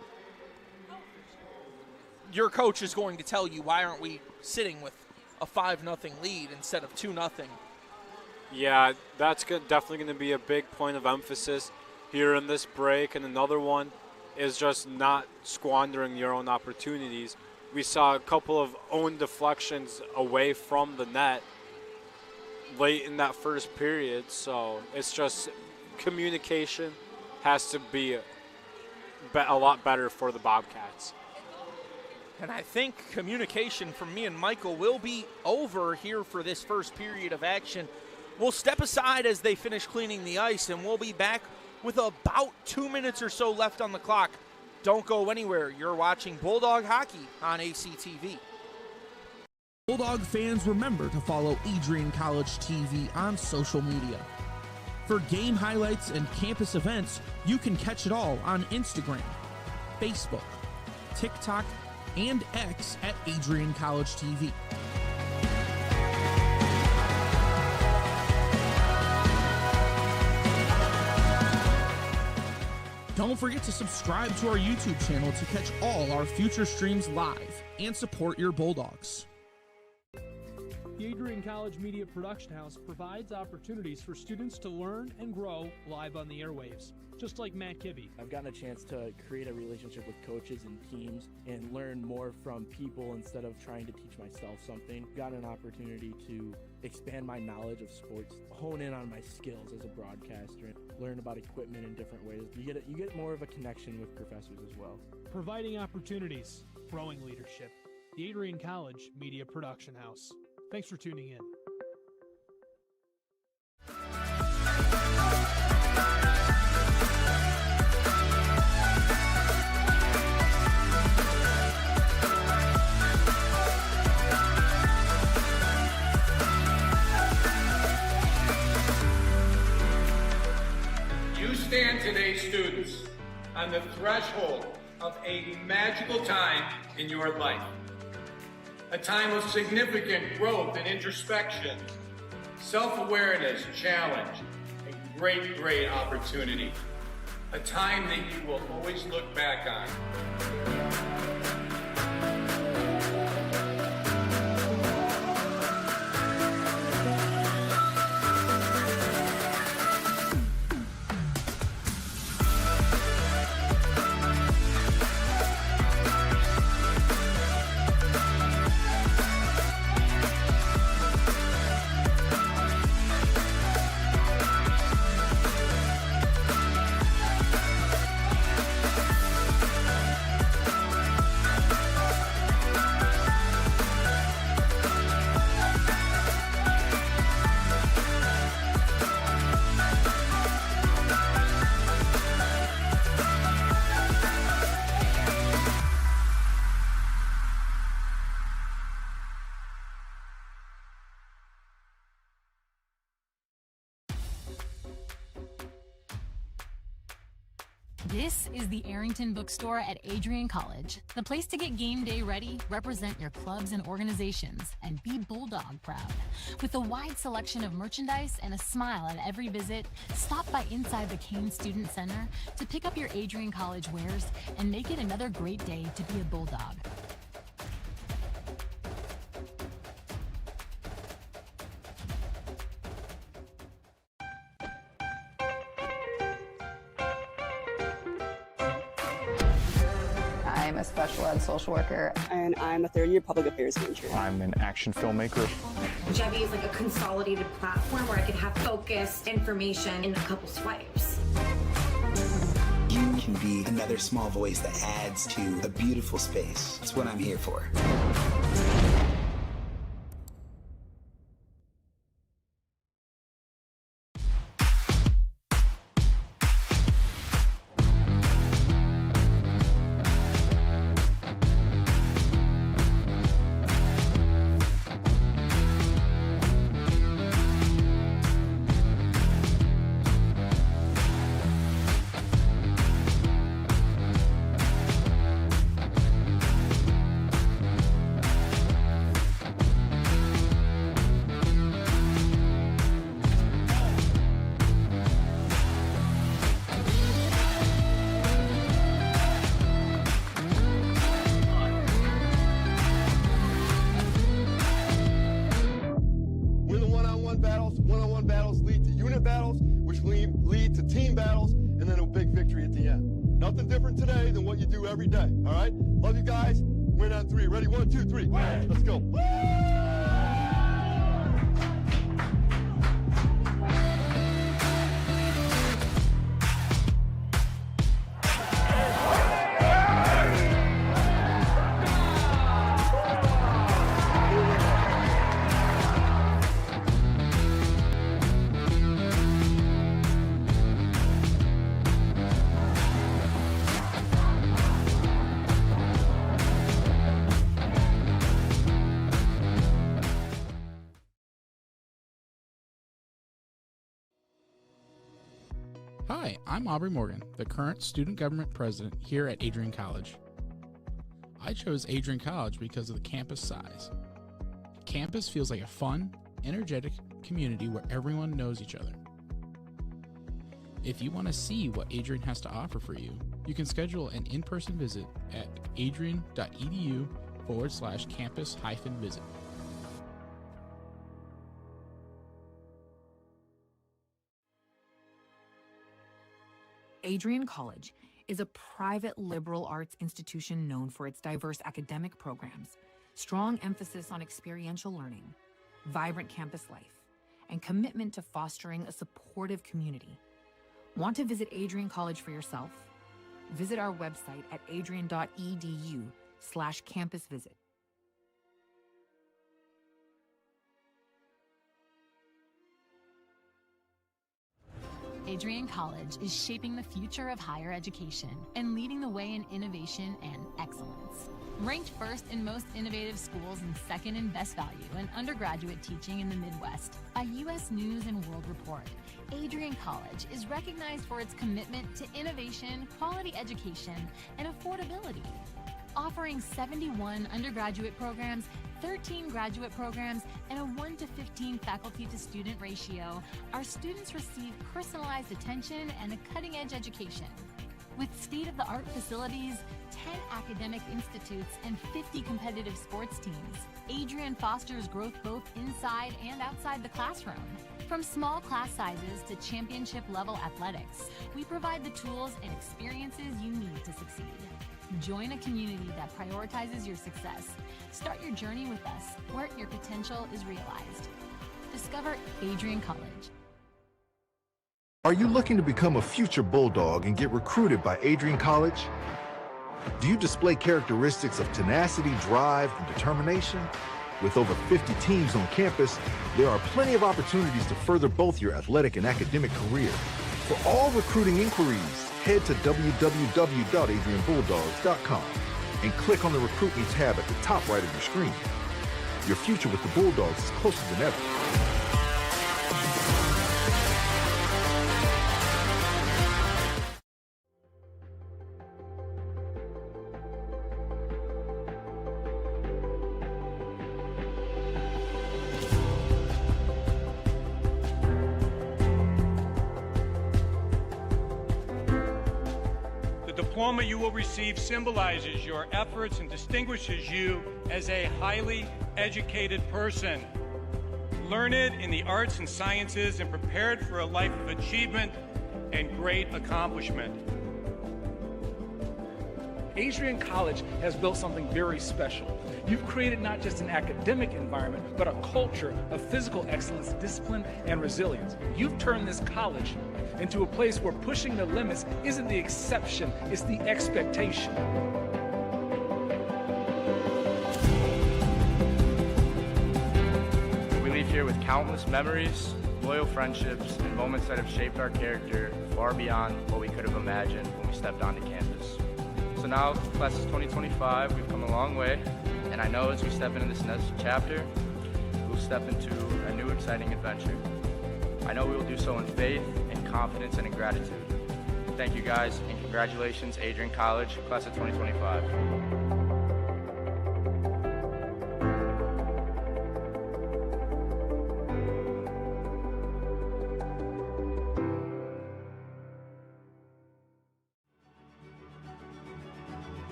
your coach is going to tell you, why aren't we sitting with a 5-0 lead instead of 2-0? Yeah, that's definitely going to be a big point of emphasis here in this break. And another one is just not squandering your own opportunities. We saw a couple of own deflections away from the net late in that first period. So it's just communication has to be a lot better for the Bobcats. And I think communication from me and Michael will be over here for this first period of action. We'll step aside as they finish cleaning the ice, and we'll be back with about 2 minutes or so left on the clock. Don't go anywhere. You're watching Bulldog Hockey on ACTV. Bulldog fans, remember to follow Adrian College TV on social media. For game highlights and campus events, you can catch it all on Instagram, Facebook, TikTok, and X at AdrianCollegeTV. Don't forget to subscribe to our YouTube channel to catch all our future streams live and support your Bulldogs. The Adrian College Media Production House provides opportunities for students to learn and grow live on the airwaves, just like Matt Kibbe. I've gotten a chance to create a relationship with coaches and teams and learn more from people instead of trying to teach myself something. Got an opportunity to expand my knowledge of sports, hone in on my skills as a broadcaster, and learn about equipment in different ways. You get more of a connection with professors as well. Providing opportunities, growing leadership. The Adrian College Media Production House. Thanks for tuning in. You stand today, students, on the threshold of a magical time in your life. A time of significant growth and introspection, self-awareness, challenge, and great, great opportunity. A time that you will always look back on. This is the Arrington Bookstore at Adrian College, the place to get game day ready, represent your clubs and organizations, and be Bulldog proud. With a wide selection of merchandise and a smile at every visit, stop by inside the Kane Student Center to pick up your Adrian College wares and make it another great day to be a Bulldog. I'm a special ed social worker. And I'm a third-year public affairs major. I'm an action filmmaker. Jevi is like a consolidated platform where I could have focused information in a couple swipes. You can be another small voice that adds to a beautiful space. That's what I'm here for. One-on-one battles lead to unit battles, which lead to team battles, and then a big victory at the end. Nothing different today than what you do every day, all right? Love you guys. Win on three. Ready? 1, 2, 3. Let's go. Hi, I'm Aubrey Morgan, the current student government president here at Adrian College. I chose Adrian College because of the campus size. Campus feels like a fun, energetic community where everyone knows each other. If you want to see what Adrian has to offer for you, you can schedule an in-person visit at adrian.edu/campus-visit. Adrian College is a private liberal arts institution known for its diverse academic programs, strong emphasis on experiential learning, vibrant campus life, and commitment to fostering a supportive community. Want to visit Adrian College for yourself? Visit our website at adrian.edu/campus-visit. Adrian College is shaping the future of higher education and leading the way in innovation and excellence. Ranked first in most innovative schools and second in best value in undergraduate teaching in the Midwest by U.S. News and World Report, Adrian College is recognized for its commitment to innovation, quality education, and affordability. Offering 71 undergraduate programs, 13 graduate programs, and a 1-to-15 faculty-to-student ratio, our students receive personalized attention and a cutting-edge education. With state-of-the-art facilities, 10 academic institutes, and 50 competitive sports teams, Adrian fosters growth both inside and outside the classroom. From small class sizes to championship-level athletics, we provide the tools and experiences you need to succeed. Join a community that prioritizes your success. Start your journey with us, where your potential is realized. Discover Adrian College. Are you looking to become a future Bulldog and get recruited by Adrian College? Do you display characteristics of tenacity, drive, and determination? With over 50 teams on campus, there are plenty of opportunities to further both your athletic and academic career. For all recruiting inquiries, head to www.adrianbulldogs.com and click on the Recruit Me tab at the top right of your screen. Your future with the Bulldogs is closer than ever. The diploma you will receive symbolizes your efforts and distinguishes you as a highly educated person. Learned in the arts and sciences and prepared for a life of achievement and great accomplishment. Adrian College has built something very special. You've created not just an academic environment, but a culture of physical excellence, discipline, and resilience. You've turned this college into a place where pushing the limits isn't the exception, it's the expectation. We leave here with countless memories, loyal friendships, and moments that have shaped our character far beyond what we could have imagined when we stepped onto campus. So now, class of 2025, we've come a long way, and I know as we step into this next chapter, we'll step into a new exciting adventure. I know we will do so in faith, in confidence, and in gratitude. Thank you guys, and congratulations, Adrian College, class of 2025.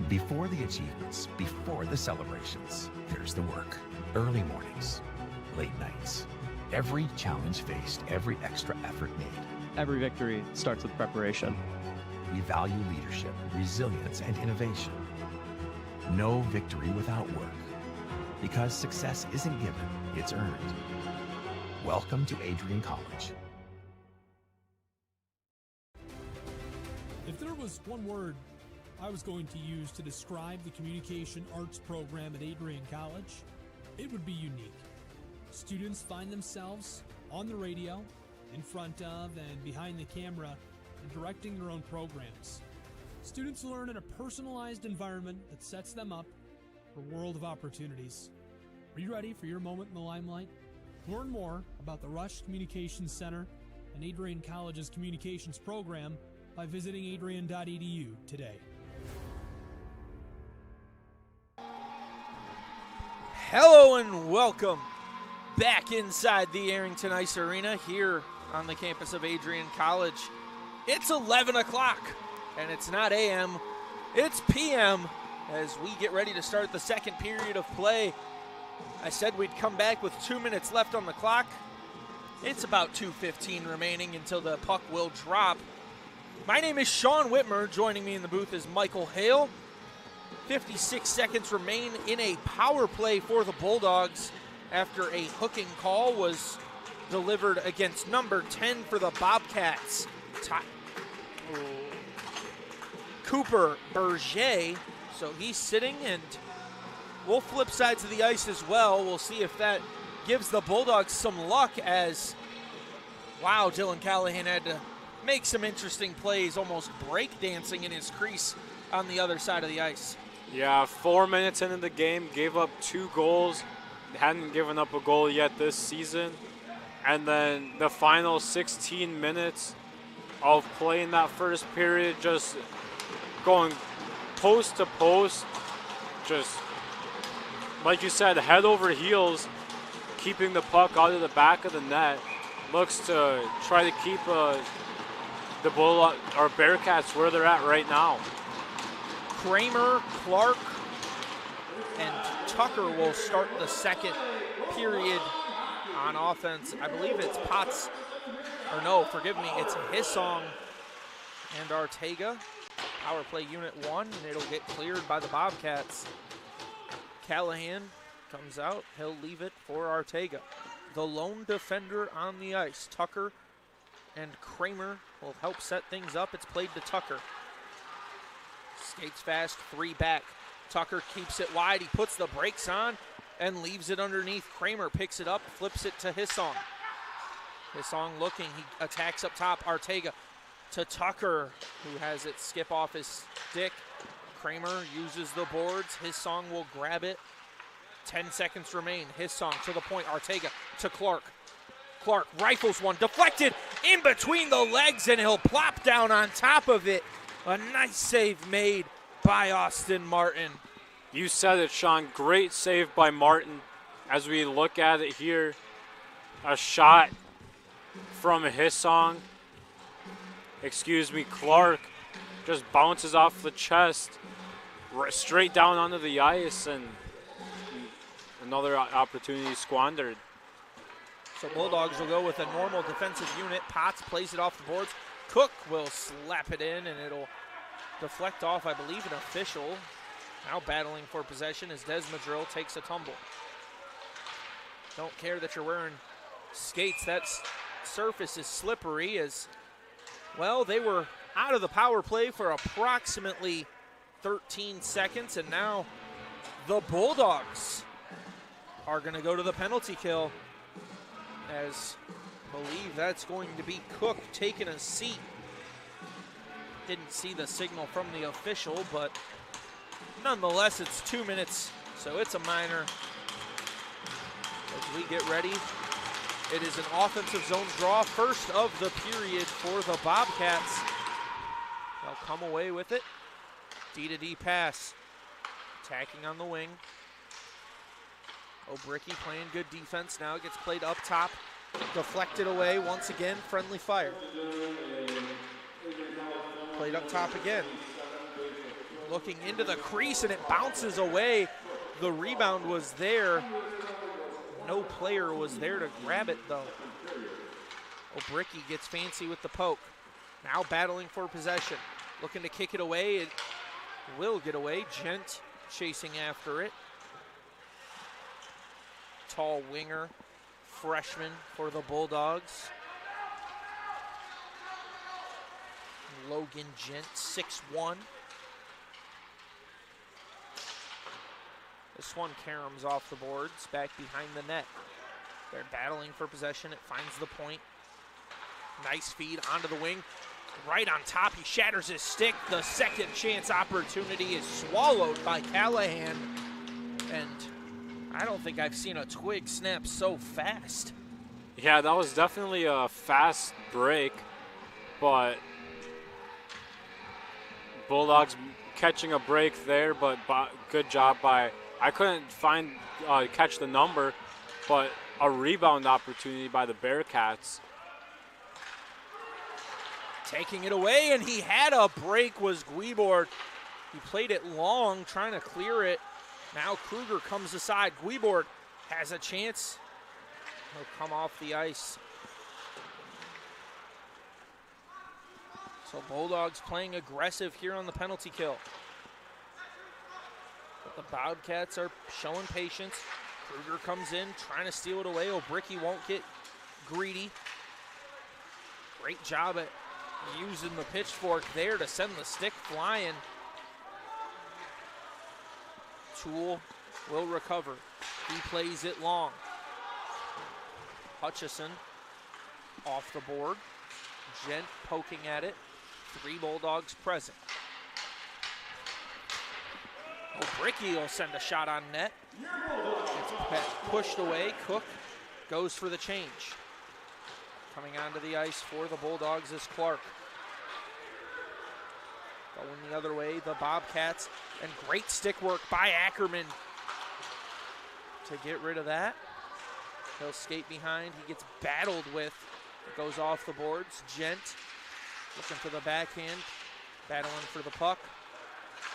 Before the achievements, before the celebrations, there's the work. Early mornings, late nights. Every challenge faced, every extra effort made. Every victory starts with preparation. We value leadership, resilience, and innovation. No victory without work. Because success isn't given, it's earned. Welcome to Adrian College. If there was one word I was going to use to describe the communication arts program at Adrian College, it would be unique. Students find themselves on the radio, in front of and behind the camera, and directing their own programs. Students learn in a personalized environment that sets them up for a world of opportunities. Are you ready for your moment in the limelight? Learn more about the Rush Communications Center and Adrian College's communications program by visiting adrian.edu today. Hello and welcome back inside the Arrington Ice Arena here on the campus of Adrian College. It's 11 o'clock, and it's not a.m., it's p.m. as we get ready to start the second period of play. I said we'd come back with 2 minutes left on the clock. It's about 2:15 remaining until the puck will drop. My name is Sean Whitmer. Joining me in the booth is Michael Hale. 56 seconds remain in a power play for the Bulldogs after a hooking call was delivered against number 10 for the Bobcats, Cooper Berger. So he's sitting, and we'll flip sides of the ice as well. We'll see if that gives the Bulldogs some luck as, wow, Dylan Callahan had to make some interesting plays, almost breakdancing in his crease on the other side of the ice. Yeah, 4 minutes into the game, gave up 2 goals. Hadn't given up a goal yet this season. And then the final 16 minutes of play in that first period, just going post to post, just like you said, head over heels, keeping the puck out of the back of the net. Looks to try to keep the Bearcats where they're at right now. Kramer, Clark, and Tucker will start the second period on offense. I believe it's Potts, or no, forgive me, it's Hissong and Ortega. Power play unit 1, and it'll get cleared by the Bobcats. Callahan comes out, he'll leave it for Ortega. The lone defender on the ice, Tucker and Kramer will help set things up. It's played to Tucker. Skates fast, 3 back. Tucker keeps it wide. He puts the brakes on and leaves it underneath. Kramer picks it up, flips it to Hissong. Hissong looking. He attacks up top. Ortega to Tucker, who has it skip off his stick. Kramer uses the boards. Hissong will grab it. 10 seconds remain. Hissong to the point. Ortega to Clark. Clark rifles one, deflected in between the legs, and he'll plop down on top of it. A nice save made by Austin Martin. You said it, Sean. Great save by Martin. As we look at it here, a shot from Clark just bounces off the chest, straight down onto the ice, and another opportunity squandered. So Bulldogs will go with a normal defensive unit. Potts plays it off the boards. Cook will slap it in, and it'll deflect off, I believe, an official. Now battling for possession as Desmadrill takes a tumble. Don't care that you're wearing skates. That surface is slippery as, well, they were out of the power play for approximately 13 seconds, and now the Bulldogs are going to go to the penalty kill, as I believe that's going to be Cook taking a seat. Didn't see the signal from the official, but nonetheless, it's 2 minutes, so it's a minor. As we get ready, it is an offensive zone draw, first of the period for the Bobcats. They'll come away with it. D-to-D pass. Attacking on the wing. O'Bricky playing good defense now. It gets played up top. Deflected away once again. Friendly fire. Played up top again. Looking into the crease, and it bounces away. The rebound was there. No player was there to grab it, though. O'Bricky gets fancy with the poke. Now battling for possession. Looking to kick it away. It will get away. Gent chasing after it. Tall winger, freshman for the Bulldogs. Logan Gent, 6'1". This one caroms off the boards, back behind the net. They're battling for possession. It finds the point. Nice feed onto the wing. Right on top, he shatters his stick. The second chance opportunity is swallowed by Callahan. And I don't think I've seen a twig snap so fast. Yeah, that was definitely a fast break, but Bulldogs catching a break there, but good job by, I couldn't catch the number, but a rebound opportunity by the Bearcats. Taking it away, and he had a break, was Guibord. He played it long, trying to clear it. Now Kruger comes aside. Guibord has a chance. He'll come off the ice. So Bulldogs playing aggressive here on the penalty kill. But the Bobcats are showing patience. Kruger comes in, trying to steal it away. O'Bricky won't get greedy. Great job at using the pitchfork there to send the stick flying. Toole will recover. He plays it long. Hutchison off the board. Gent poking at it. 3 Bulldogs present. O'Bricky will send a shot on net. It's pushed away. Cook goes for the change. Coming onto the ice for the Bulldogs is Clark. Going the other way, the Bobcats, and great stick work by Ackerman to get rid of that. He'll skate behind. He gets battled with. It goes off the boards. Gent looking for the backhand, battling for the puck.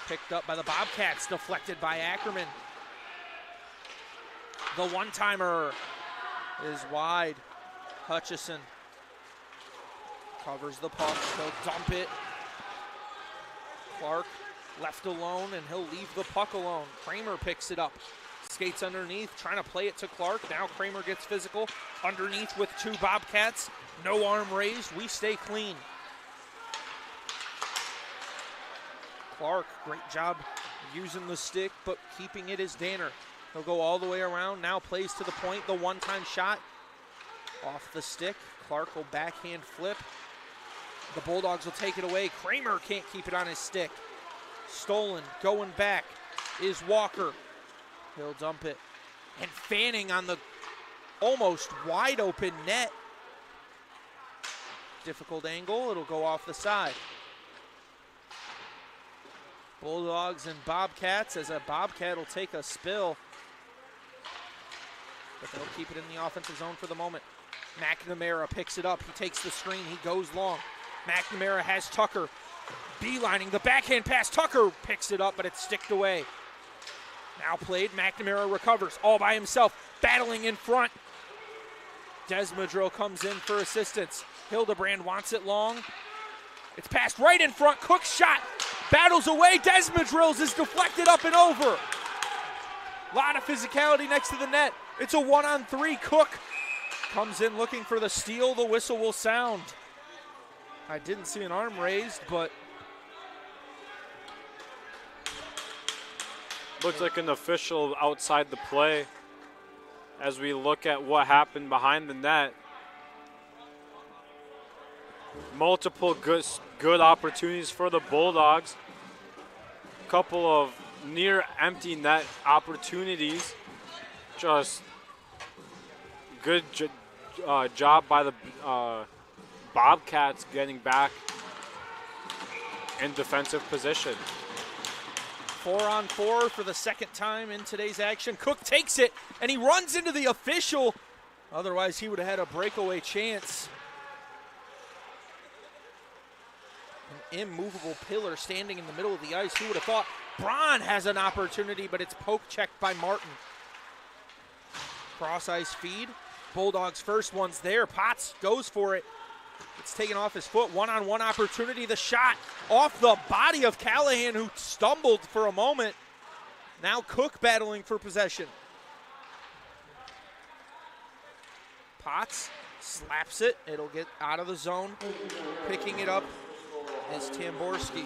Picked up by the Bobcats, deflected by Ackerman. The one-timer is wide. Hutchison covers the puck. He'll dump it. Clark left alone, and he'll leave the puck alone. Kramer picks it up. Skates underneath, trying to play it to Clark. Now Kramer gets physical. Underneath with 2 Bobcats. No arm raised. We stay clean. Clark, great job using the stick, but keeping it is Danner. He'll go all the way around. Now plays to the point. The one-time shot off the stick. Clark will backhand flip. The Bulldogs will take it away. Kramer can't keep it on his stick. Stolen, going back is Walker. He'll dump it. And Fanning on the almost wide open net. Difficult angle, it'll go off the side. Bulldogs and Bobcats, as a Bobcat will take a spill. But they'll keep it in the offensive zone for the moment. McNamara picks it up, he takes the screen, he goes long. McNamara has Tucker beelining the backhand pass. Tucker picks it up, but it's sticked away. Now played, McNamara recovers all by himself, battling in front. Desmadrill comes in for assistance. Hildebrand wants it long. It's passed right in front. Cook's shot battles away. Desmadrill's is deflected up and over. A lot of physicality next to the net. It's a 1-on-3. Cook comes in looking for the steal. The whistle will sound. I didn't see an arm raised, but looks like an official outside the play as we look at what happened behind the net. Multiple good opportunities for the Bulldogs. Couple of near empty net opportunities. Just good job by the Bobcats getting back in defensive position. 4-on-4 for the second time in today's action. Cook takes it, and he runs into the official. Otherwise, he would have had a breakaway chance. An immovable pillar standing in the middle of the ice. Who would have thought? Braun has an opportunity, but it's poke checked by Martin. Cross ice feed. Bulldogs first one's there. Potts goes for it. It's taken off his foot. One-on-one opportunity. The shot off the body of Callahan, who stumbled for a moment. Now Cook battling for possession. Potts slaps it. It'll get out of the zone. Picking it up is Tamborski.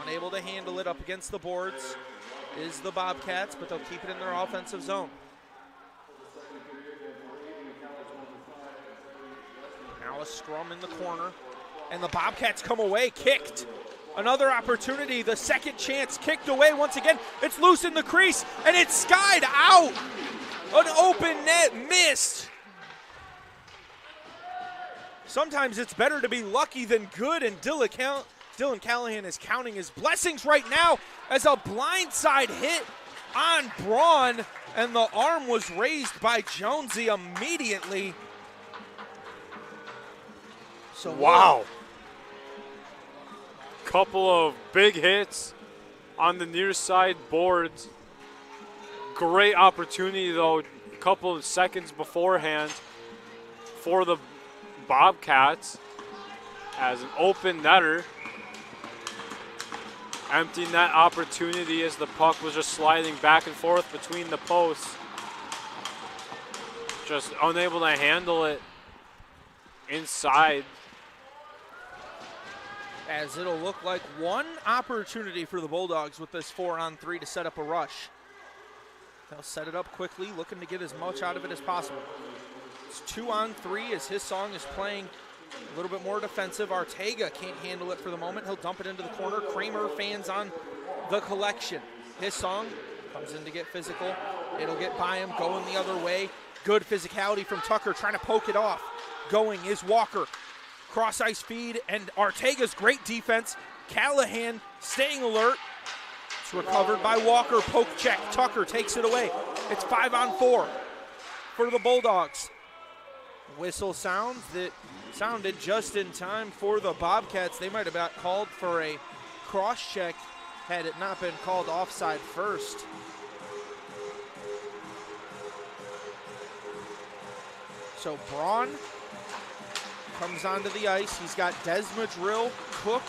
Unable to handle it up against the boards is the Bobcats, but they'll keep it in their offensive zone. Now a scrum in the corner, and the Bobcats come away, kicked. Another opportunity, the second chance kicked away once again. It's loose in the crease, and it's skied out. An open net missed. Sometimes it's better to be lucky than good, and Dylan Callahan is counting his blessings right now as a blindside hit on Braun, and the arm was raised by Jonesy immediately. So wow. Couple of big hits on the near side boards. Great opportunity, though, a couple of seconds beforehand for the Bobcats as an open netter. Empty net opportunity as the puck was just sliding back and forth between the posts. Just unable to handle it inside. As it'll look like one opportunity for the Bulldogs with this 4-on-3 to set up a rush. They'll set it up quickly, looking to get as much out of it as possible. It's 2-on-3 as his song is playing a little bit more defensive. Arteaga can't handle it for the moment. He'll dump it into the corner. Kramer fans on the collection. His song comes in to get physical. It'll get by him, going the other way. Good physicality from Tucker, trying to poke it off. Going is Walker. Cross ice feed, and Arteaga's great defense. Callahan staying alert. It's recovered by Walker. Poke check. Tucker takes it away. It's 5-on-4 for the Bulldogs. Whistle sounds that sounded just in time for the Bobcats. They might have got called for a cross check had it not been called offside first. So Braun comes onto the ice. He's got Desmadrill, Cook,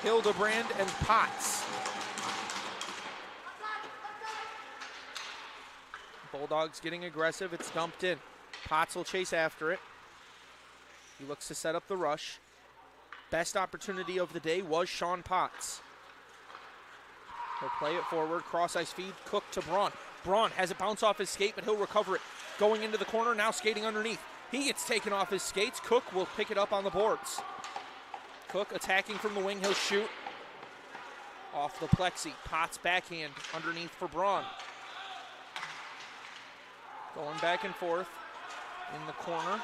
Hildebrand, and Potts. Bulldogs getting aggressive. It's dumped in. Potts will chase after it. He looks to set up the rush. Best opportunity of the day was Sean Potts. He'll play it forward. Cross ice feed. Cook to Braun. Braun has it bounce off his skate, but he'll recover it. Going into the corner, now skating underneath. He gets taken off his skates. Cook will pick it up on the boards. Cook attacking from the wing. He'll shoot off the plexi. Potts backhand underneath for Braun. Going back and forth in the corner.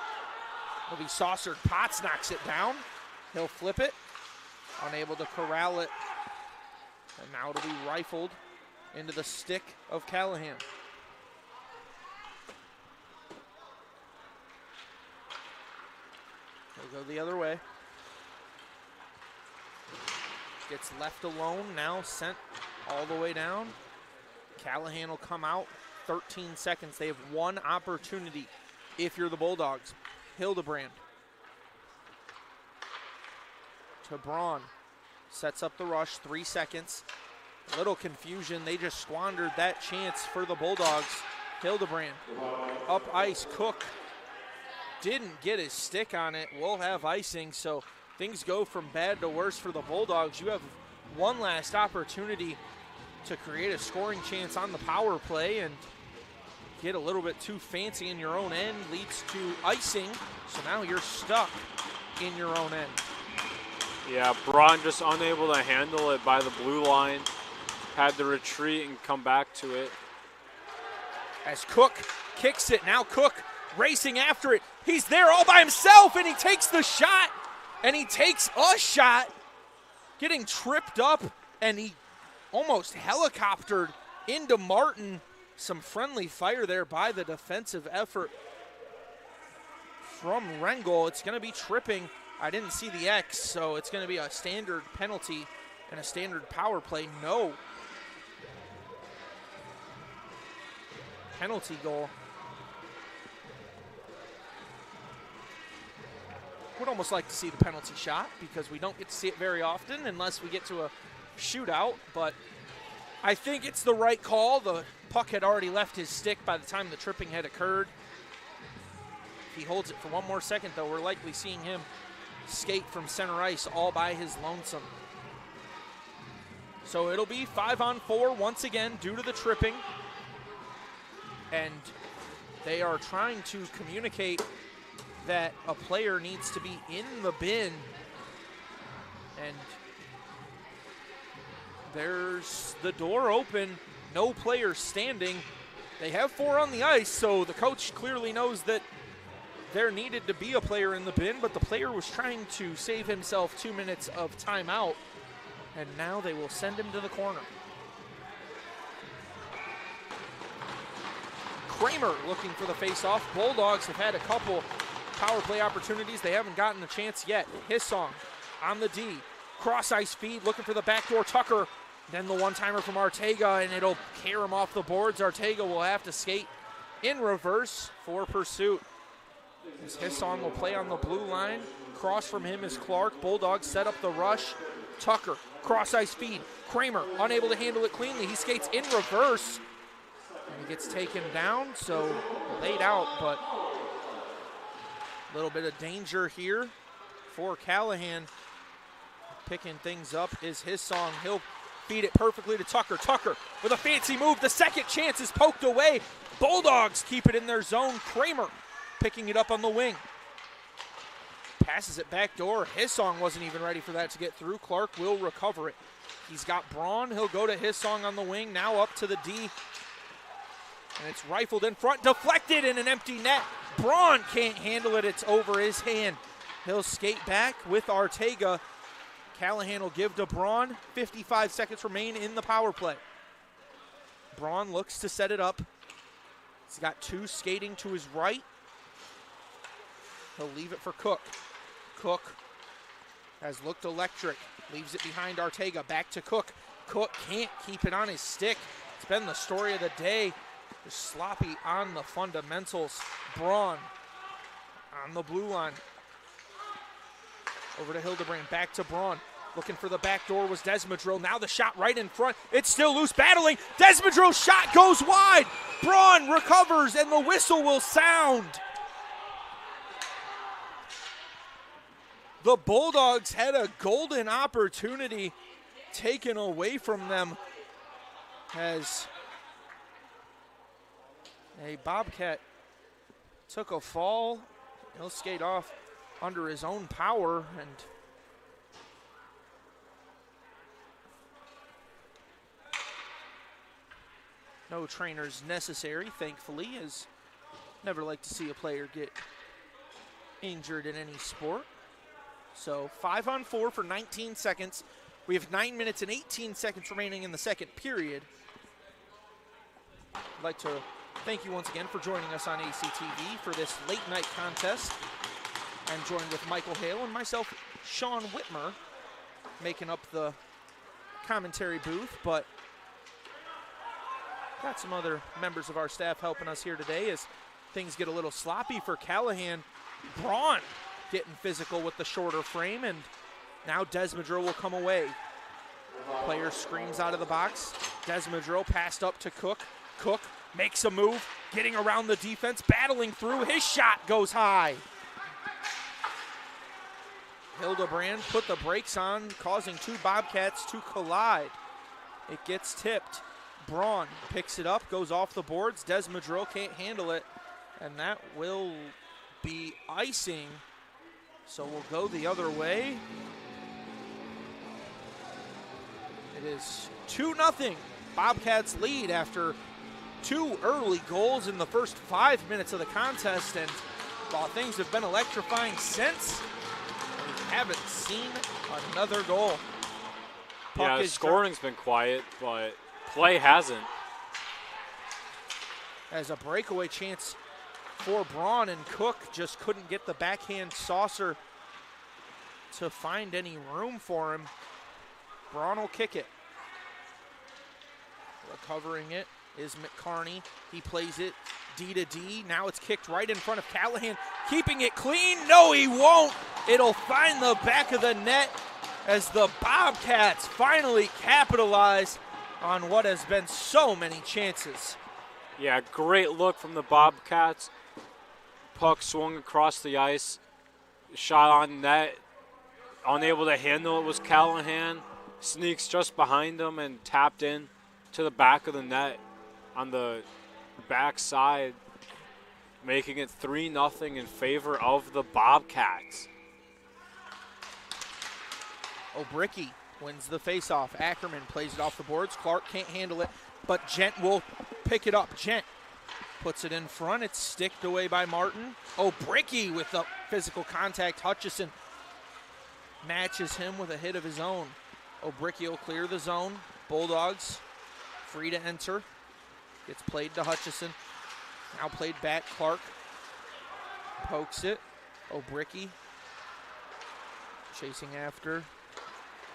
It'll be saucered. Potts knocks it down. He'll flip it. Unable to corral it. And now it'll be rifled into the stick of Callahan. He'll go the other way. Gets left alone, now sent all the way down. Callahan will come out. 13 seconds. They have one opportunity if you're the Bulldogs. Hildebrand to Braun. Sets up the rush, 3 seconds. A little confusion. They just squandered that chance for the Bulldogs. Hildebrand up ice. Cook didn't get his stick on it. We'll have icing, so things go from bad to worse for the Bulldogs. You have one last opportunity to create a scoring chance on the power play, and get a little bit too fancy in your own end leads to icing. So now you're stuck in your own end. Yeah, Braun just unable to handle it by the blue line. Had to retreat and come back to it. As Cook kicks it, now Cook racing after it. He's there all by himself, and he takes the shot, and he takes a shot, getting tripped up, and he almost helicoptered into Martin. Some friendly fire there by the defensive effort from Rengel. It's going to be tripping. I didn't see the X, so it's going to be a standard penalty and a standard power play. No penalty goal. Would almost like to see the penalty shot because we don't get to see it very often unless we get to a shootout, but I think it's the right call. The puck had already left his stick by the time the tripping had occurred. If he holds it for one more second, though, we're likely seeing him skate from center ice all by his lonesome. So it'll be 5-on-4 once again due to the tripping. And they are trying to communicate that a player needs to be in the bin. And there's the door open, no player standing. They have 4 on the ice, so the coach clearly knows that there needed to be a player in the bin, but the player was trying to save himself 2 minutes of timeout, and now they will send him to the corner. Kramer looking for the faceoff. Bulldogs have had a couple power play opportunities. They haven't gotten a chance yet. Hissong on the D. Cross ice feed, looking for the backdoor Tucker. Then the one-timer from Arteaga, and it'll carry him off the boards. Arteaga will have to skate in reverse for pursuit. As Hissong will play on the blue line. Cross from him is Clark. Bulldogs set up the rush. Tucker, cross ice feed. Kramer unable to handle it cleanly. He skates in reverse. And he gets taken down, so laid out, but a little bit of danger here for Callahan. Picking things up is Hissong. He'll feed it perfectly to Tucker. Tucker with a fancy move. The second chance is poked away. Bulldogs keep it in their zone. Kramer picking it up on the wing. Passes it back door. Hissong wasn't even ready for that to get through. Clark will recover it. He's got Braun. He'll go to Hissong on the wing. Now up to the D. And it's rifled in front. Deflected in an empty net. Braun can't handle it. It's over his hand. He'll skate back with Arteaga. Callahan will give to Braun. 55 seconds remain in the power play. Braun looks to set it up. He's got two skating to his right. He'll leave it for Cook. Cook has looked electric. Leaves it behind Arteaga. Back to Cook. Cook can't keep it on his stick. It's been the story of the day. Just sloppy on the fundamentals. Braun on the blue line. Over to Hildebrand, back to Braun. Looking for the back door was Desmadrill. Now the shot right in front. It's still loose, battling. Desmadrill's shot goes wide. Braun recovers, and the whistle will sound. The Bulldogs had a golden opportunity taken away from them as a Bobcat took a fall. He'll skate off under his own power, and no trainers necessary, thankfully, as never like to see a player get injured in any sport. So 5-on-4 for 19 seconds. We have 9 minutes and 18 seconds remaining in the second period. I'd like to thank you once again for joining us on ACTV for this late night contest. I'm joined with Michael Hale and myself, Sean Whitmer, making up the commentary booth, but got some other members of our staff helping us here today as things get a little sloppy for Callahan. Braun getting physical with the shorter frame, and now Desmadrill will come away. Player screams out of the box. Desmadrill passed up to Cook. Cook makes a move, getting around the defense, battling through. His shot goes high. Hildebrand put the brakes on, causing two Bobcats to collide. It gets tipped. Braun picks it up, goes off the boards. Desmadrill can't handle it, and that will be icing. So we'll go the other way. It is 2-0. Bobcats lead after two early goals in the first 5 minutes of the contest, and while things have been electrifying since, we haven't seen another goal. Yeah, scoring's been quiet, but play hasn't. As a breakaway chance for Braun, and Cook just couldn't get the backhand saucer to find any room for him. Braun will kick it. Recovering it is McCarney. He plays it D to D. Now it's kicked right in front of Callahan. Keeping it clean. No, he won't. It'll find the back of the net as the Bobcats finally capitalize on what has been so many chances. Yeah, great look from the Bobcats. Puck swung across the ice. Shot on net. Unable to handle it was Callahan. Sneaks just behind him and tapped in to the back of the net on the back side, making it 3-0 in favor of the Bobcats. O'Bricky wins the faceoff. Ackerman plays it off the boards. Clark can't handle it, but Gent will pick it up. Gent puts it in front. It's sticked away by Martin. O'Bricky with the physical contact. Hutchison matches him with a hit of his own. O'Bricky will clear the zone. Bulldogs free to enter. Gets played to Hutchison. Now played back. Clark pokes it. O'Bricky chasing after.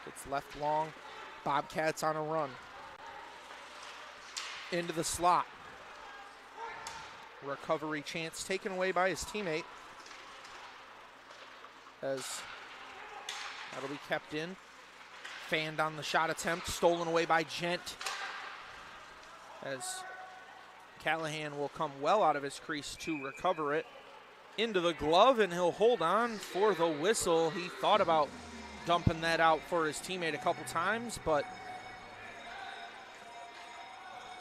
It's left long. Bobcats on a run. Into the slot. Recovery chance taken away by his teammate. As that'll be kept in. Fanned on the shot attempt. Stolen away by Gent. As Callahan will come well out of his crease to recover it. Into the glove, and he'll hold on for the whistle. He thought about dumping that out for his teammate a couple times, but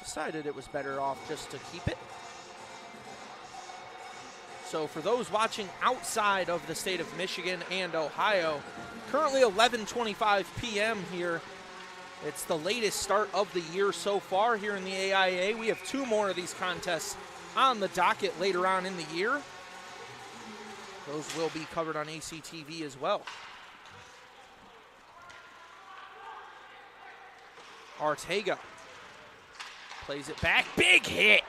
decided it was better off just to keep it. So for those watching outside of the state of Michigan and Ohio, currently 11:25 p.m. here. It's the latest start of the year so far here in the AIA. We have 2 more of these contests on the docket later on in the year. Those will be covered on ACTV as well. Ortega plays it back. Big hit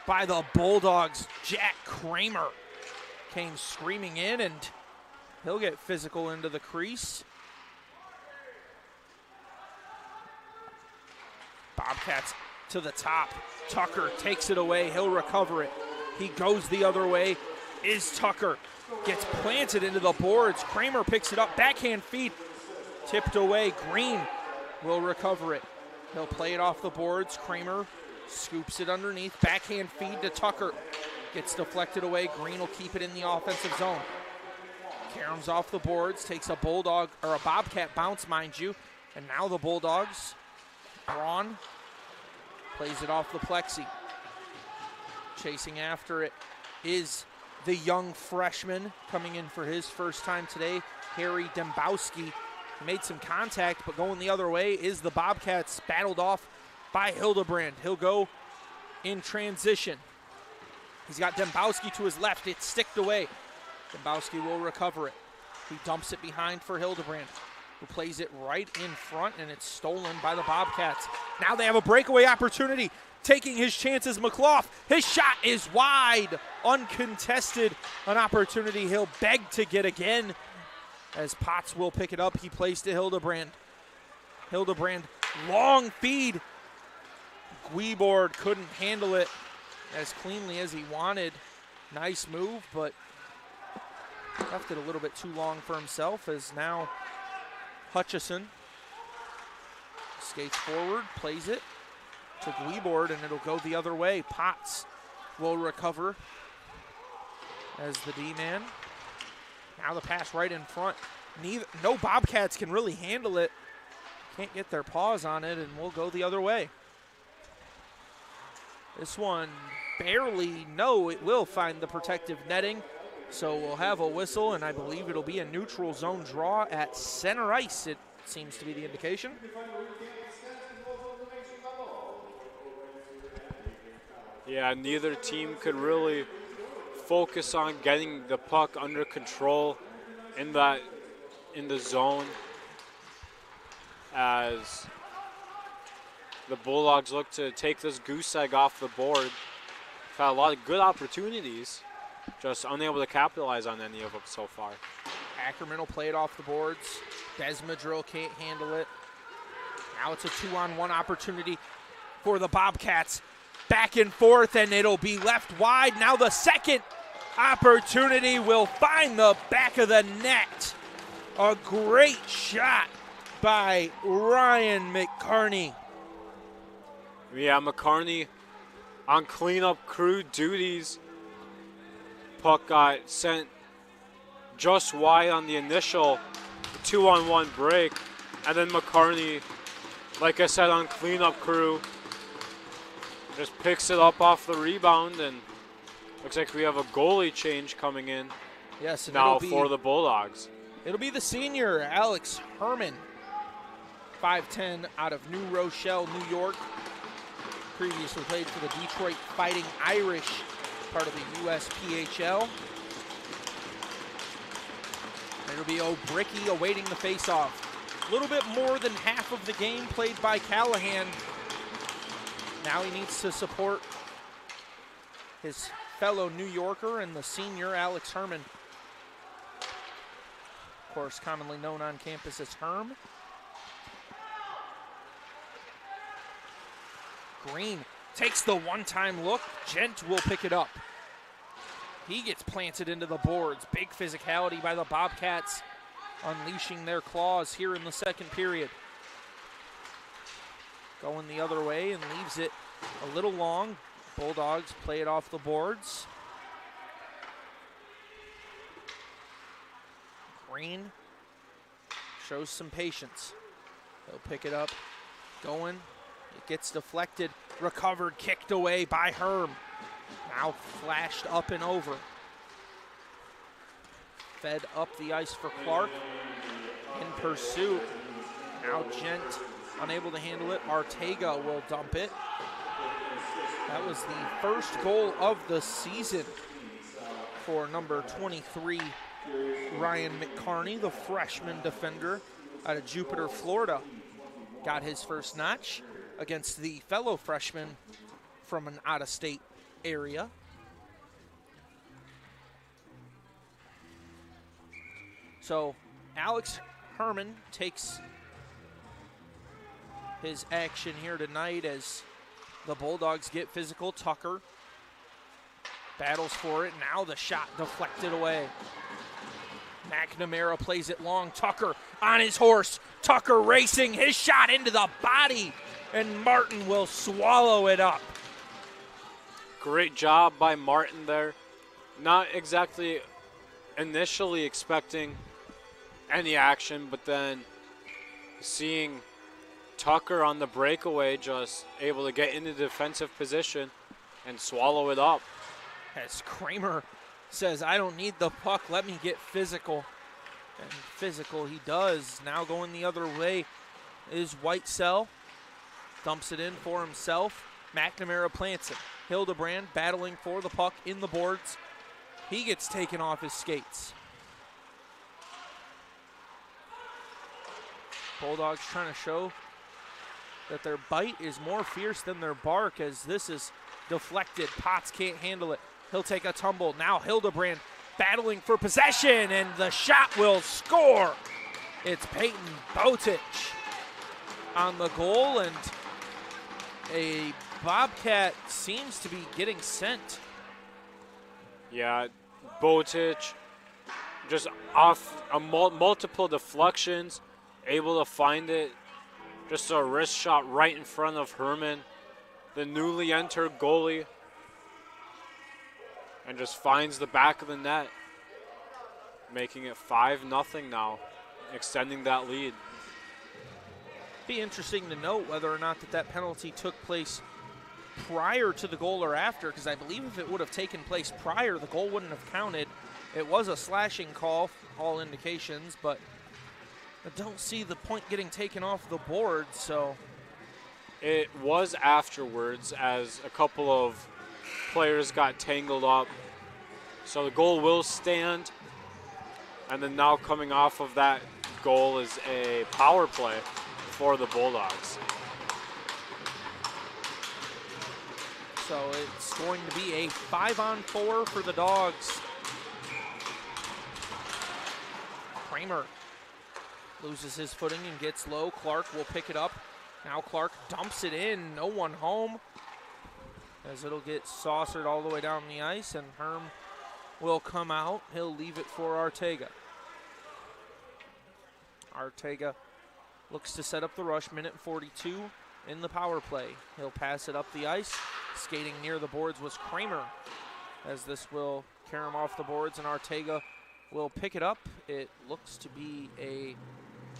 by the Bulldogs. Jack Kramer came screaming in, and he'll get physical into the crease. Bobcats to the top. Tucker takes it away. He'll recover it. He goes the other way. Is Tucker. Gets planted into the boards. Kramer picks it up. Backhand feed. Tipped away. Green will recover it. He'll play it off the boards. Kramer scoops it underneath. Backhand feed to Tucker. Gets deflected away. Green will keep it in the offensive zone. Karams off the boards. Takes a Bulldog, or a Bobcat bounce, mind you. And now the Bulldogs. Braun plays it off the plexi. Chasing after it is the young freshman coming in for his first time today, Harry Dembowski. He made some contact, but going the other way is the Bobcats, battled off by Hildebrand. He'll go in transition. He's got Dembowski to his left. It's sticked away. Dembowski will recover it. He dumps it behind for Hildebrand, who plays it right in front, and it's stolen by the Bobcats. Now they have a breakaway opportunity. Taking his chances, McClough. His shot is wide, uncontested. An opportunity he'll beg to get again, as Potts will pick it up. He plays to Hildebrand. Hildebrand, long feed. Guibord couldn't handle it as cleanly as he wanted. Nice move, but left it a little bit too long for himself, as now Hutchison skates forward, plays it to Guibord, and it'll go the other way. Potts will recover as the D-man. Now the pass right in front. No Bobcats can really handle it. Can't get their paws on it, and we'll go the other way. This one barely, no, it will find the protective netting. So we'll have a whistle, and I believe it'll be a neutral zone draw at center ice, it seems to be the indication. Yeah, neither team could really focus on getting the puck under control in the zone, as the Bulldogs look to take this goose egg off the board. Had a lot of good opportunities, just unable to capitalize on any of them so far. Ackerman will play it off the boards. Desmadrill can't handle it. Now it's a 2-on-1 opportunity for the Bobcats. Back and forth, and it'll be left wide. Now the second opportunity will find the back of the net. A great shot by Ryan McCarney. Yeah, McCarney on cleanup crew duties. Puck got sent just wide on the initial 2-on-1 break. And then McCarney, like I said, on cleanup crew, just picks it up off the rebound, and looks like we have a goalie change coming in. Yes, and now for the Bulldogs. It'll be the senior, Alex Herman, 5'10", out of New Rochelle, New York. Previously played for the Detroit Fighting Irish, part of the USPHL. It'll be O'Bricky awaiting the faceoff. A little bit more than half of the game played by Callahan. Now he needs to support his fellow New Yorker and the senior, Alex Herman. course commonly known on campus as Herm. Green takes the one-time look. Gent will pick it up. He gets planted into the boards. Big physicality by the Bobcats, unleashing their claws here in the second period. Going the other way and leaves it a little long. Bulldogs play it off the boards. Green shows some patience. He'll pick it up. Going. It gets deflected. Recovered, kicked away by Herm. Now flashed up and over. Fed up the ice for Clark. In pursuit. Now Gent unable to handle it. Arteaga will dump it. That was the first goal of the season for number 23, Ryan McCarney, the freshman defender out of Jupiter, Florida. Got his first notch against the fellow freshman from an out-of-state area. So Alex Herman takes his action here tonight as the Bulldogs get physical. Tucker battles for it. Now the shot deflected away. McNamara plays it long. Tucker on his horse. Tucker racing. His shot into the body. And Martin will swallow it up. Great job by Martin there. Not exactly initially expecting any action, but then seeing Tucker on the breakaway just able to get into defensive position and swallow it up. As Kramer says, I don't need the puck, let me get physical. And physical he does. Now going the other way is Whitesell. Dumps it in for himself. McNamara plants it. Hildebrand battling for the puck in the boards. He gets taken off his skates. Bulldogs trying to show that their bite is more fierce than their bark as this is deflected. Potts can't handle it. He'll take a tumble. Now Hildebrand battling for possession, and the shot will score. It's Peyton Botich on the goal, and a Bobcat seems to be getting sent. Yeah, Botich just off multiple deflections, able to find it. Just a wrist shot right in front of Herman, the newly entered goalie, and just finds the back of the net, making it 5-0 now, extending that lead. Be interesting to note whether or not that penalty took place prior to the goal or after, because I believe if it would have taken place prior, the goal wouldn't have counted. It was a slashing call, all indications, but I don't see the point getting taken off the board, so. It was afterwards as a couple of players got tangled up. So the goal will stand. And then now coming off of that goal is a power play for the Bulldogs. So it's going to be a 5-on-4 for the Dogs. Kramer loses his footing and gets low. Clark will pick it up. Now Clark dumps it in. No one home as it'll get saucered all the way down the ice, and Herm will come out. He'll leave it for Arteaga. Arteaga looks to set up the rush. Minute 42 in the power play. He'll pass it up the ice. Skating near the boards was Kramer, as this will carry him off the boards, and Arteaga will pick it up. It looks to be a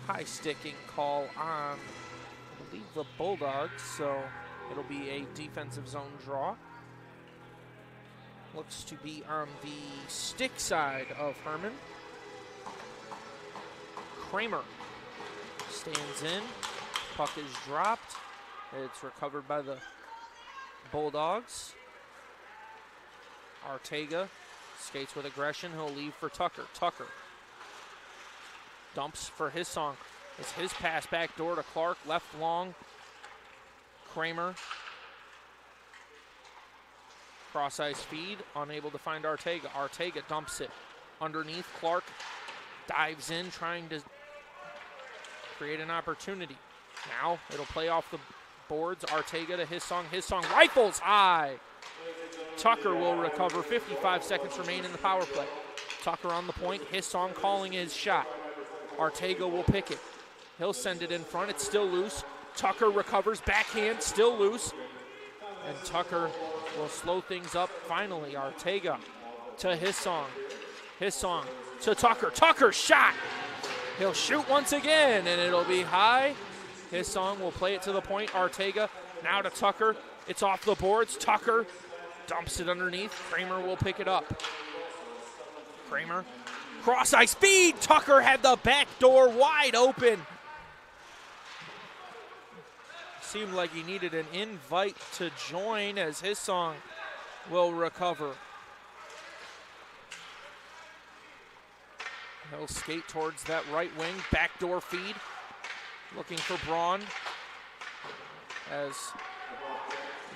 high sticking call on, I believe, the Bulldogs, so it'll be a defensive zone draw. Looks to be on the stick side of Herman. Kramer stands in. Puck is dropped. It's recovered by the Bulldogs. Arteaga skates with aggression. He'll leave for Tucker. Tucker dumps for his song. It's his pass back door to Clark. Left long. Kramer. Cross ice feed. Unable to find Arteaga. Arteaga dumps it underneath. Clark dives in, trying to create an opportunity. Now it'll play off the boards. Arteaga to Hissong rifles high. Tucker will recover. 55 seconds remain in the power play. Tucker on the point. Hissong calling his shot. Arteaga will pick it. He'll send it in front. It's still loose. Tucker recovers. Backhand, still loose. And Tucker will slow things up finally. Arteaga to Hissong. Hissong to Tucker. Tucker shot. He'll shoot once again, and it'll be high. Hissong will play it to the point. Arteaga now to Tucker. It's off the boards. Tucker dumps it underneath. Kramer will pick it up. Kramer, cross-ice speed. Tucker had the back door wide open. Seemed like he needed an invite to join as Hissong will recover. He'll skate towards that right wing. Backdoor feed. Looking for Braun. As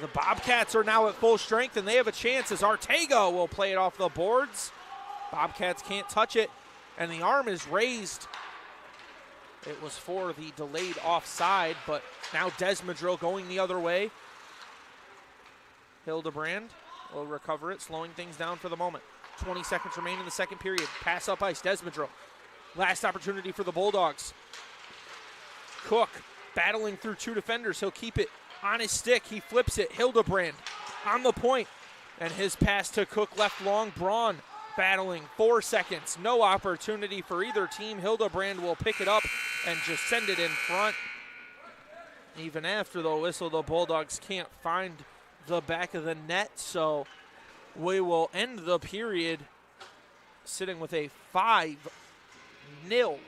the Bobcats are now at full strength and they have a chance as Arteaga will play it off the boards. Bobcats can't touch it, and the arm is raised. It was for the delayed offside, but now Desmadrill going the other way. Hildebrand will recover it, slowing things down for the moment. 20 seconds remain in the second period. Pass up ice, Desmadrill. Last opportunity for the Bulldogs. Cook battling through two defenders. He'll keep it on his stick. He flips it. Hildebrand on the point. And his pass to Cook left long. Braun battling 4 seconds. No opportunity for either team. Hildebrand will pick it up and just send it in front. Even after the whistle, the Bulldogs can't find the back of the net, so we will end the period sitting with a 5-0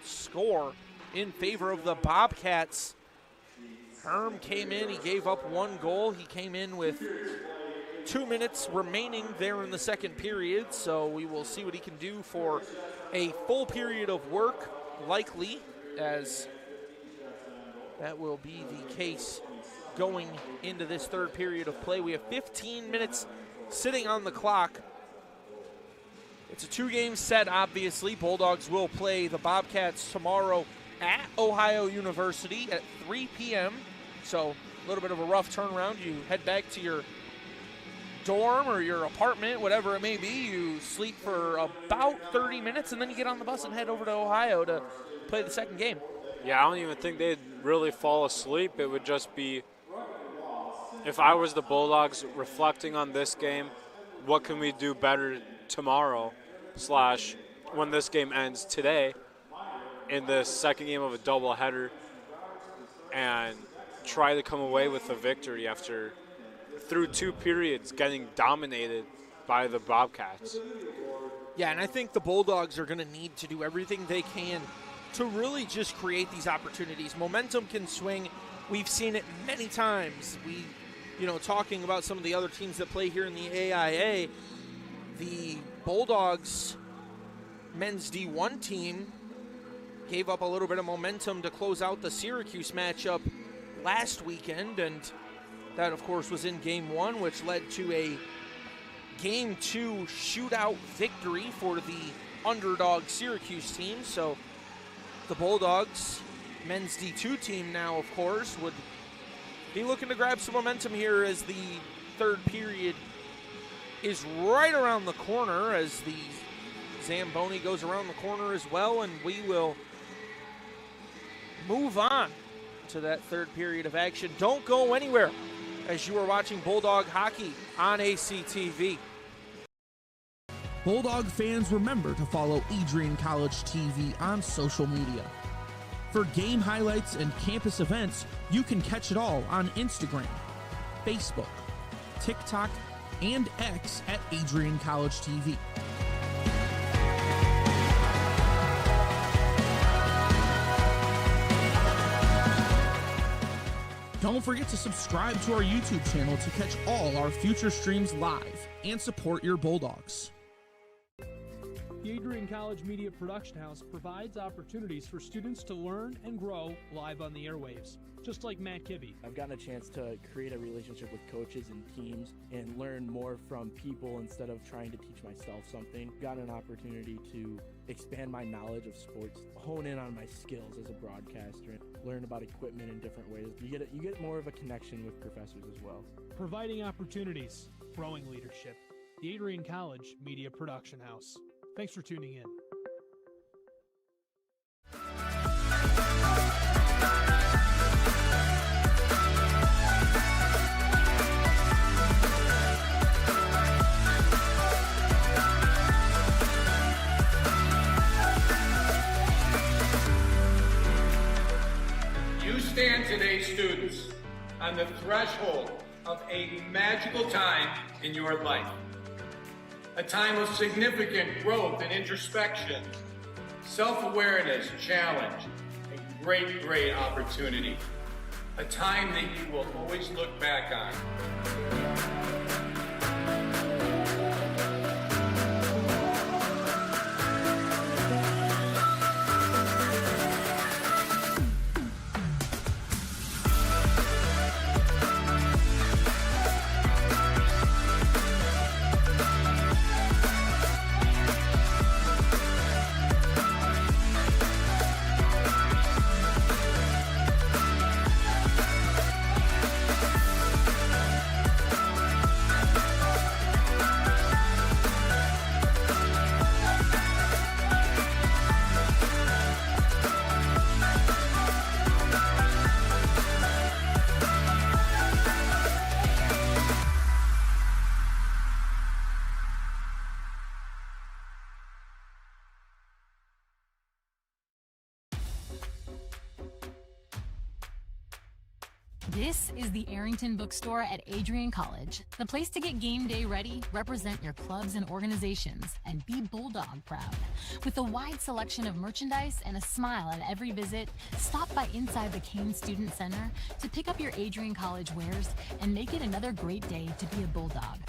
score in favor of the Bobcats. Herm came in, he gave up 1 goal. He came in with 2 minutes remaining there in the second period, so we will see what he can do for a full period of work, likely, as that will be the case going into this third period of play. We have 15 minutes sitting on the clock. It's a 2-game set, obviously. Bulldogs will play the Bobcats tomorrow at Ohio University at 3 p.m. So a little bit of a rough turnaround. You head back to your dorm or your apartment, whatever it may be. You sleep for about 30 minutes, and then you get on the bus and head over to Ohio to play the second game. Yeah, I don't even think they'd really fall asleep. It would just be, if I was the Bulldogs reflecting on this game, what can we do better tomorrow / when this game ends today in the second game of a doubleheader, and try to come away with a victory after through 2 periods getting dominated by the Bobcats. Yeah, and I think the Bulldogs are going to need to do everything they can to really just create these opportunities. Momentum can swing. We've seen it many times. Talking about some of the other teams that play here in the AIA, the Bulldogs men's D1 team gave up a little bit of momentum to close out the Syracuse matchup last weekend, and that, of course, was in Game 1, which led to a Game 2 shootout victory for the underdog Syracuse team. So the Bulldogs men's D2 team now, of course, would be looking to grab some momentum here as the third period is right around the corner, as the Zamboni goes around the corner as well, and we will move on to that third period of action. Don't go anywhere as you are watching Bulldog hockey on ACTV. Bulldog fans, remember to follow Adrian College TV on social media. For game highlights and campus events, you can catch it all on Instagram, Facebook, TikTok, and X at AdrianCollegeTV. Don't forget to subscribe to our YouTube channel to catch all our future streams live and support your Bulldogs. The Adrian College Media Production House provides opportunities for students to learn and grow live on the airwaves, just like Matt Kibbe. I've gotten a chance to create a relationship with coaches and teams and learn more from people instead of trying to teach myself something. Gotten an opportunity to expand my knowledge of sports, hone in on my skills as a broadcaster, and learn about equipment in different ways. You get more of a connection with professors as well. Providing opportunities, growing leadership. The Adrian College Media Production House. Thanks for tuning in. You stand today, students, on the threshold of a magical time in your life. A time of significant growth and introspection, self-awareness, challenge, and great opportunity. A time that you will always look back on. This is the Arrington Bookstore at Adrian College, the place to get game day ready, represent your clubs and organizations, and be Bulldog proud. With a wide selection of merchandise and a smile at every visit, stop by inside the Kane Student Center to pick up your Adrian College wares and make it another great day to be a Bulldog.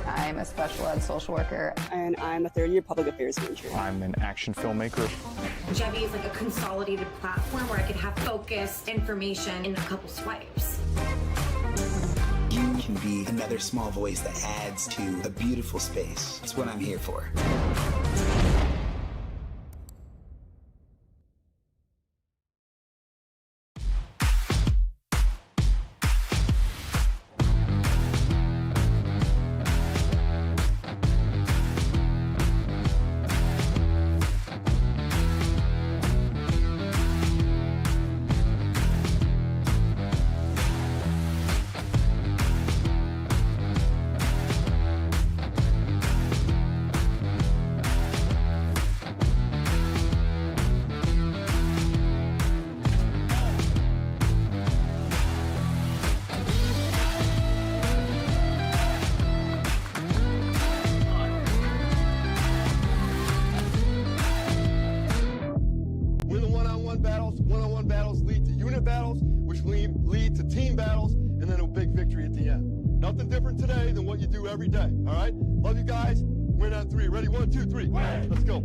I'm a special ed social worker, and I'm a third-year public affairs major. I'm an action filmmaker. Jevi is like a consolidated platform where I could have focused information in a couple swipes. You can be another small voice that adds to a beautiful space. That's what I'm here for. One-on-one battles lead to unit battles, which lead to team battles, and then a big victory at the end. Nothing different today than what you do every day, all right? Love you guys. Win on three. Ready? 1, 2, 3. Let's go.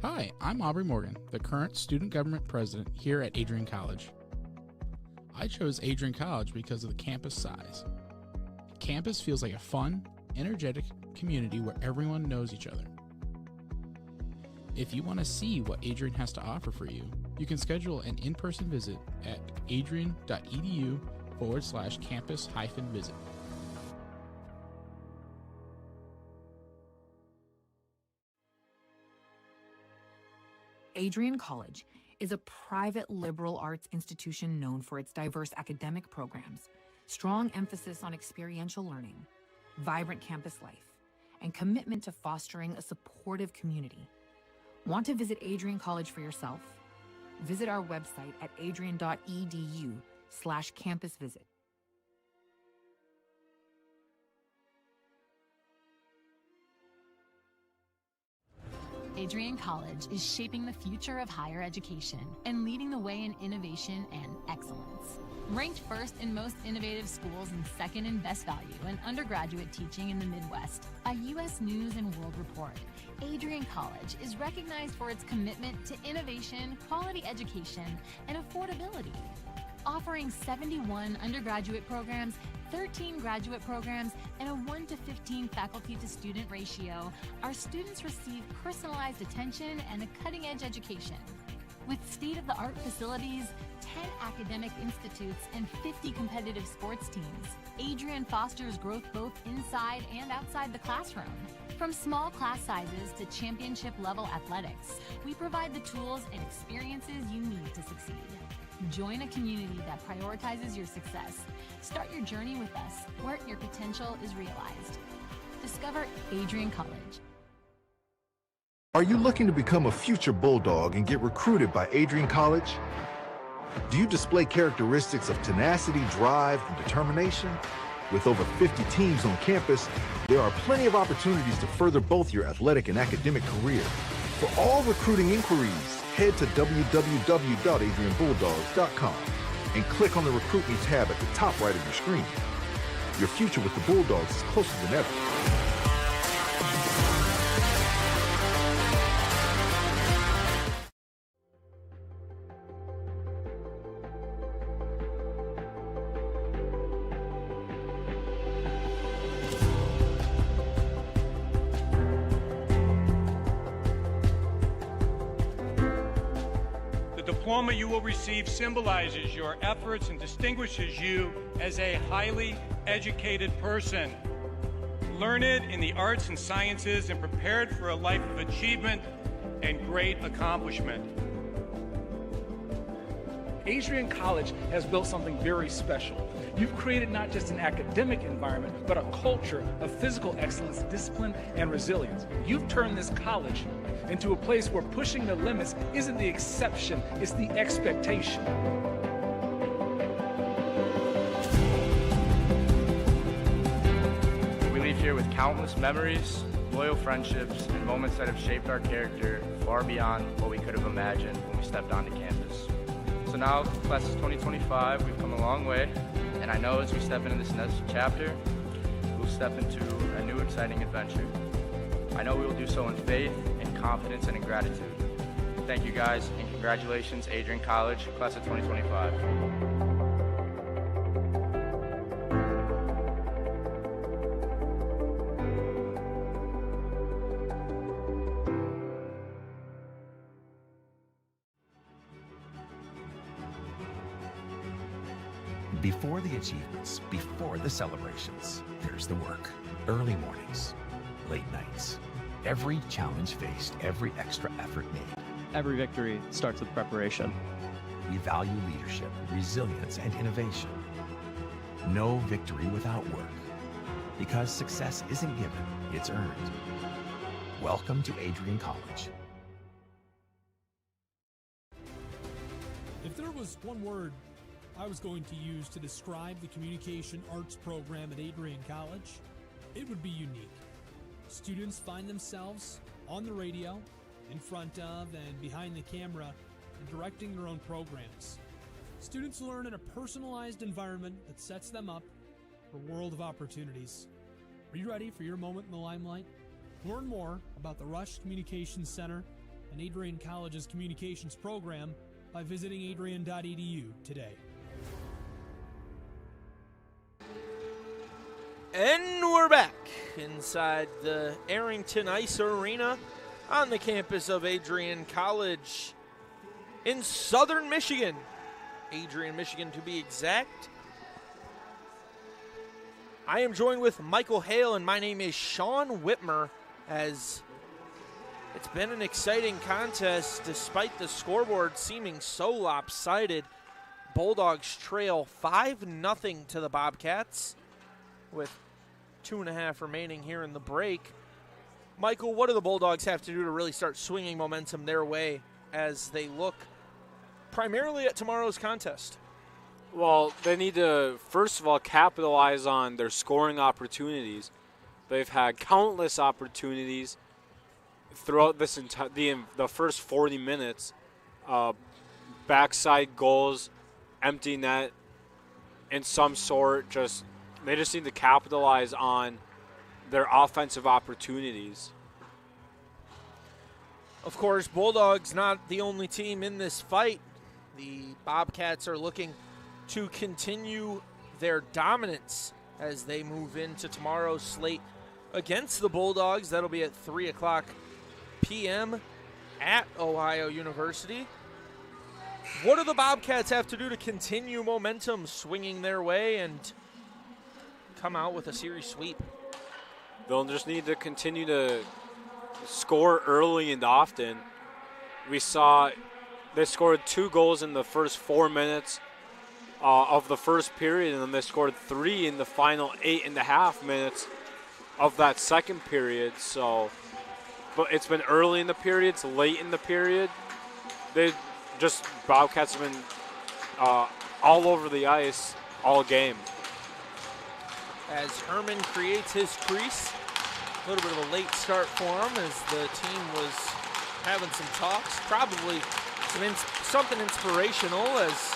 Hi, I'm Aubrey Morgan, the current student government president here at Adrian College. I chose Adrian College because of the campus size. Campus feels like a fun, energetic community where everyone knows each other. If you want to see what Adrian has to offer for you, you can schedule an in-person visit at adrian.edu/campus-visit. Adrian College is a private liberal arts institution known for its diverse academic programs, strong emphasis on experiential learning, vibrant campus life, and commitment to fostering a supportive community. Want to visit Adrian College for yourself? Visit our website at adrian.edu/campus visit. Adrian College is shaping the future of higher education and leading the way in innovation and excellence. Ranked first in most innovative schools and second in best value in undergraduate teaching in the Midwest by U.S. News and World Report, Adrian College is recognized for its commitment to innovation, quality education, and affordability. Offering 71 undergraduate programs, 13 graduate programs, and a 1-to-15 faculty-to-student ratio, our students receive personalized attention and a cutting-edge education. With state-of-the-art facilities, 10 academic institutes, and 50 competitive sports teams, Adrian fosters growth both inside and outside the classroom. From small class sizes to championship-level athletics, we provide the tools and experiences you need to succeed. Join a community that prioritizes your success. Start your journey with us, where your potential is realized. Discover Adrian College. Are you looking to become a future Bulldog and get recruited by Adrian College? Do you display characteristics of tenacity, drive, and determination? With over 50 teams on campus, there are plenty of opportunities to further both your athletic and academic career. For all recruiting inquiries, head to www.adrianbulldogs.com and click on the Recruit Me tab at the top right of your screen. Your future with the Bulldogs is closer than ever. The diploma you will receive symbolizes your efforts and distinguishes you as a highly educated person, learned in the arts and sciences and prepared for a life of achievement and great accomplishment. Adrian College has built something very special. You've created not just an academic environment, but a culture of physical excellence, discipline, and resilience. You've turned this college into a place where pushing the limits isn't the exception, it's the expectation. We leave here with countless memories, loyal friendships, and moments that have shaped our character far beyond what we could have imagined when we stepped onto campus. So now, class of 2025, we've come a long way, and I know as we step into this next chapter, we'll step into a new exciting adventure. I know we will do so in faith, in confidence, and in gratitude. Thank you guys, and congratulations, Adrian College, class of 2025. Before the achievements, before the celebrations, there's the work. Early mornings, late nights. Every challenge faced, every extra effort made. Every victory starts with preparation. We value leadership, resilience, and innovation. No victory without work. Because success isn't given, it's earned. Welcome to Adrian College. If there was one word I was going to use to describe the communication arts program at Adrian College, it would be unique. Students find themselves on the radio, in front of and behind the camera, and directing their own programs. Students learn in a personalized environment that sets them up for a world of opportunities. Are you ready for your moment in the limelight? Learn more about the Rush Communications Center and Adrian College's communications program by visiting adrian.edu today. And we're back inside the Arrington Ice Arena on the campus of Adrian College in southern Michigan. Adrian, Michigan to be exact. I am joined with Michael Hale, and my name is Sean Whitmer, as It's been an exciting contest despite the scoreboard seeming so lopsided. Bulldogs trail 5-0 to the Bobcats with 2.5 remaining here in the break. Michael, what do the Bulldogs have to do to really start swinging momentum their way as they look primarily at tomorrow's contest? Well, they need to, first of all, capitalize on their scoring opportunities. They've had countless opportunities throughout this the first 40 minutes. Backside goals, empty net, in some sort. They just need to capitalize on their offensive opportunities. Of course, Bulldogs not the only team in this fight. The Bobcats are looking to continue their dominance as they move into tomorrow's slate against the Bulldogs. That'll be at 3 o'clock p.m. at Ohio University. What do the Bobcats have to do to continue momentum swinging their way and come out with a series sweep? They'll just need to continue to score early and often. We saw they scored 2 goals in the first 4 minutes of the first period, and then they scored 3 in the final 8.5 minutes of that second period. So, but it's been early in the period, it's late in the period. Bobcats have been all over the ice all game. As Herman creates his crease, a little bit of a late start for him as the team was having some talks, probably something inspirational as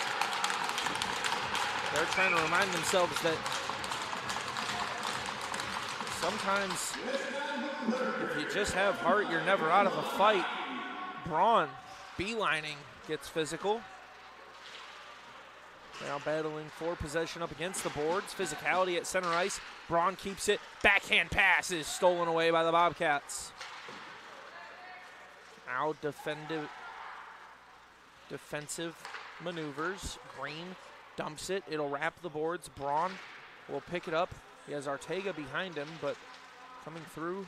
they're trying to remind themselves that sometimes if you just have heart, you're never out of a fight. Braun beelining gets physical. Now battling for possession up against the boards. Physicality at center ice. Braun keeps it. Backhand pass is stolen away by the Bobcats. Now defensive maneuvers. Green dumps it. It'll wrap the boards. Braun will pick it up. He has Ortega behind him, but coming through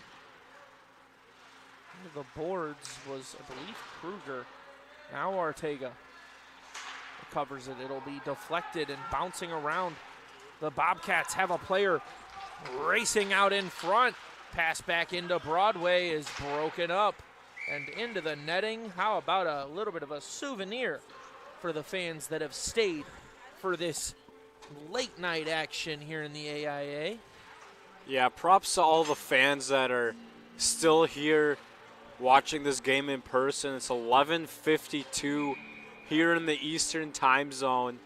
the boards was, I believe, Kruger. Now Ortega covers it. It'll be deflected and bouncing around. The Bobcats have a player racing out in front. Pass back into Broadway is broken up and into the netting. How about a little bit of a souvenir for the fans that have stayed for this late night action here in the AIA? Yeah, props to all the fans that are still here watching this game in person. It's 11:52 here in the Eastern time zone.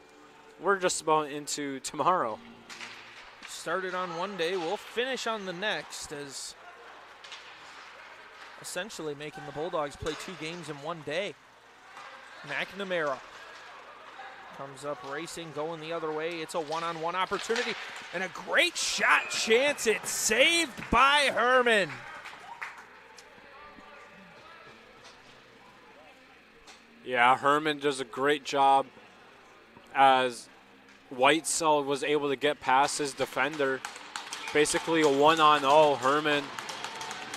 We're just about into tomorrow. Started on one day, we'll finish on the next, as essentially making the Bulldogs play 2 games in one day. McNamara comes up racing, going the other way. It's a one-on-one opportunity and a great shot chance. It's saved by Herman. Yeah, Herman does a great job as Whitesell was able to get past his defender. Basically a 1-on-0. Herman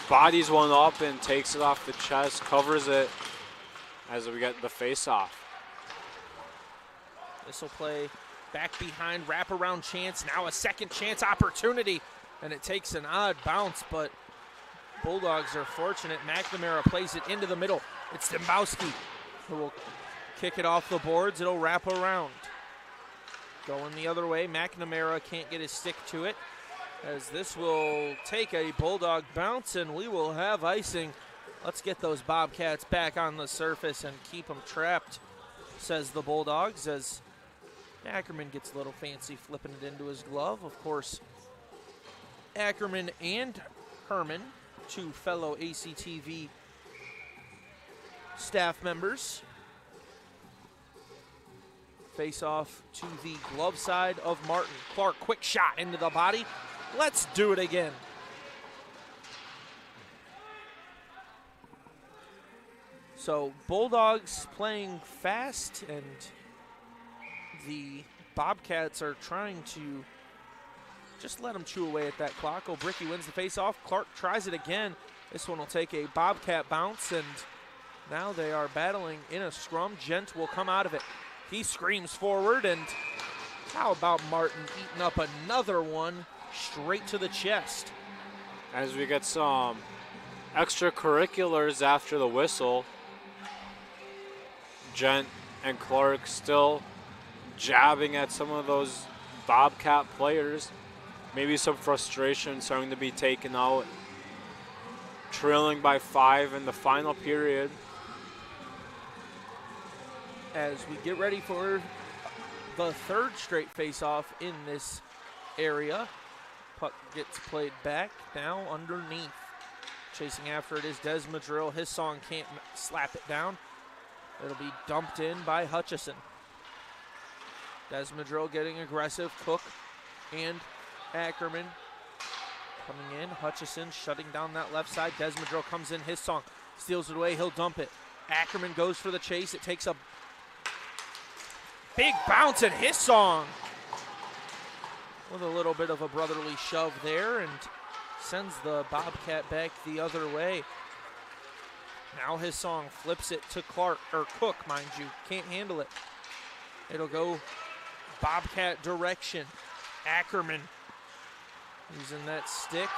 bodies one up and takes it off the chest, covers it as we get the face-off. This will play back behind, wraparound chance, now a second chance opportunity, and it takes an odd bounce, but Bulldogs are fortunate. McNamara plays it into the middle. It's Dembowski who will kick it off the boards. It'll wrap around. Going the other way, McNamara can't get his stick to it, as this will take a Bulldog bounce, and we will have icing. Let's get those Bobcats back on the surface and keep them trapped, says the Bulldogs, as Ackerman gets a little fancy flipping it into his glove. Of course, Ackerman and Herman, 2 fellow ACTV staff members, face off to the glove side of Martin. Clark, quick shot into the body. Let's do it again. So Bulldogs playing fast, and the Bobcats are trying to just let them chew away at that clock. O'Bricky wins the faceoff. Clark tries it again. This one will take a Bobcat bounce, and now they are battling in a scrum. Gent will come out of it. He screams forward, and how about Martin eating up another one straight to the chest? As we get some extracurriculars after the whistle, Gent and Clark still jabbing at some of those Bobcat players. Maybe some frustration starting to be taken out. Trailing by 5 in the final period. As we get ready for the third straight face-off in this area. Puck gets played back, now underneath. Chasing after it is Des Madrill. His song can't slap it down. It'll be dumped in by Hutchison. Des Madrill getting aggressive. Cook and Ackerman coming in. Hutchison shutting down that left side. Des Madrill comes in. His song steals it away. He'll dump it. Ackerman goes for the chase. It takes a big bounce, and his song with a little bit of a brotherly shove there and sends the Bobcat back the other way. Now his song flips it to Clark, or Cook, mind you. Can't handle it. It'll go Bobcat direction. Ackerman using that stick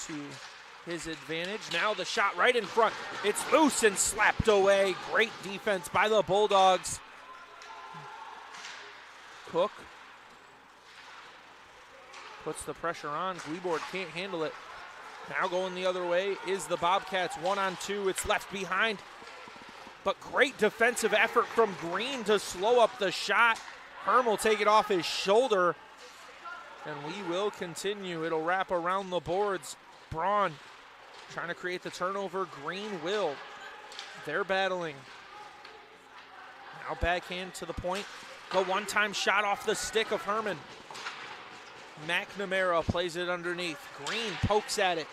to his advantage. Now the shot right in front. It's loose and slapped away. Great defense by the Bulldogs. Cook puts the pressure on. Gleeboard can't handle it. Now going the other way is the Bobcats. 1-on-2. It's left behind. But great defensive effort from Green to slow up the shot. Herm will take it off his shoulder. And we will continue. It'll wrap around the boards. Braun trying to create the turnover. Green will. They're battling. Now backhand to the point. The one-time shot off the stick of Herman. McNamara plays it underneath. Green pokes at it.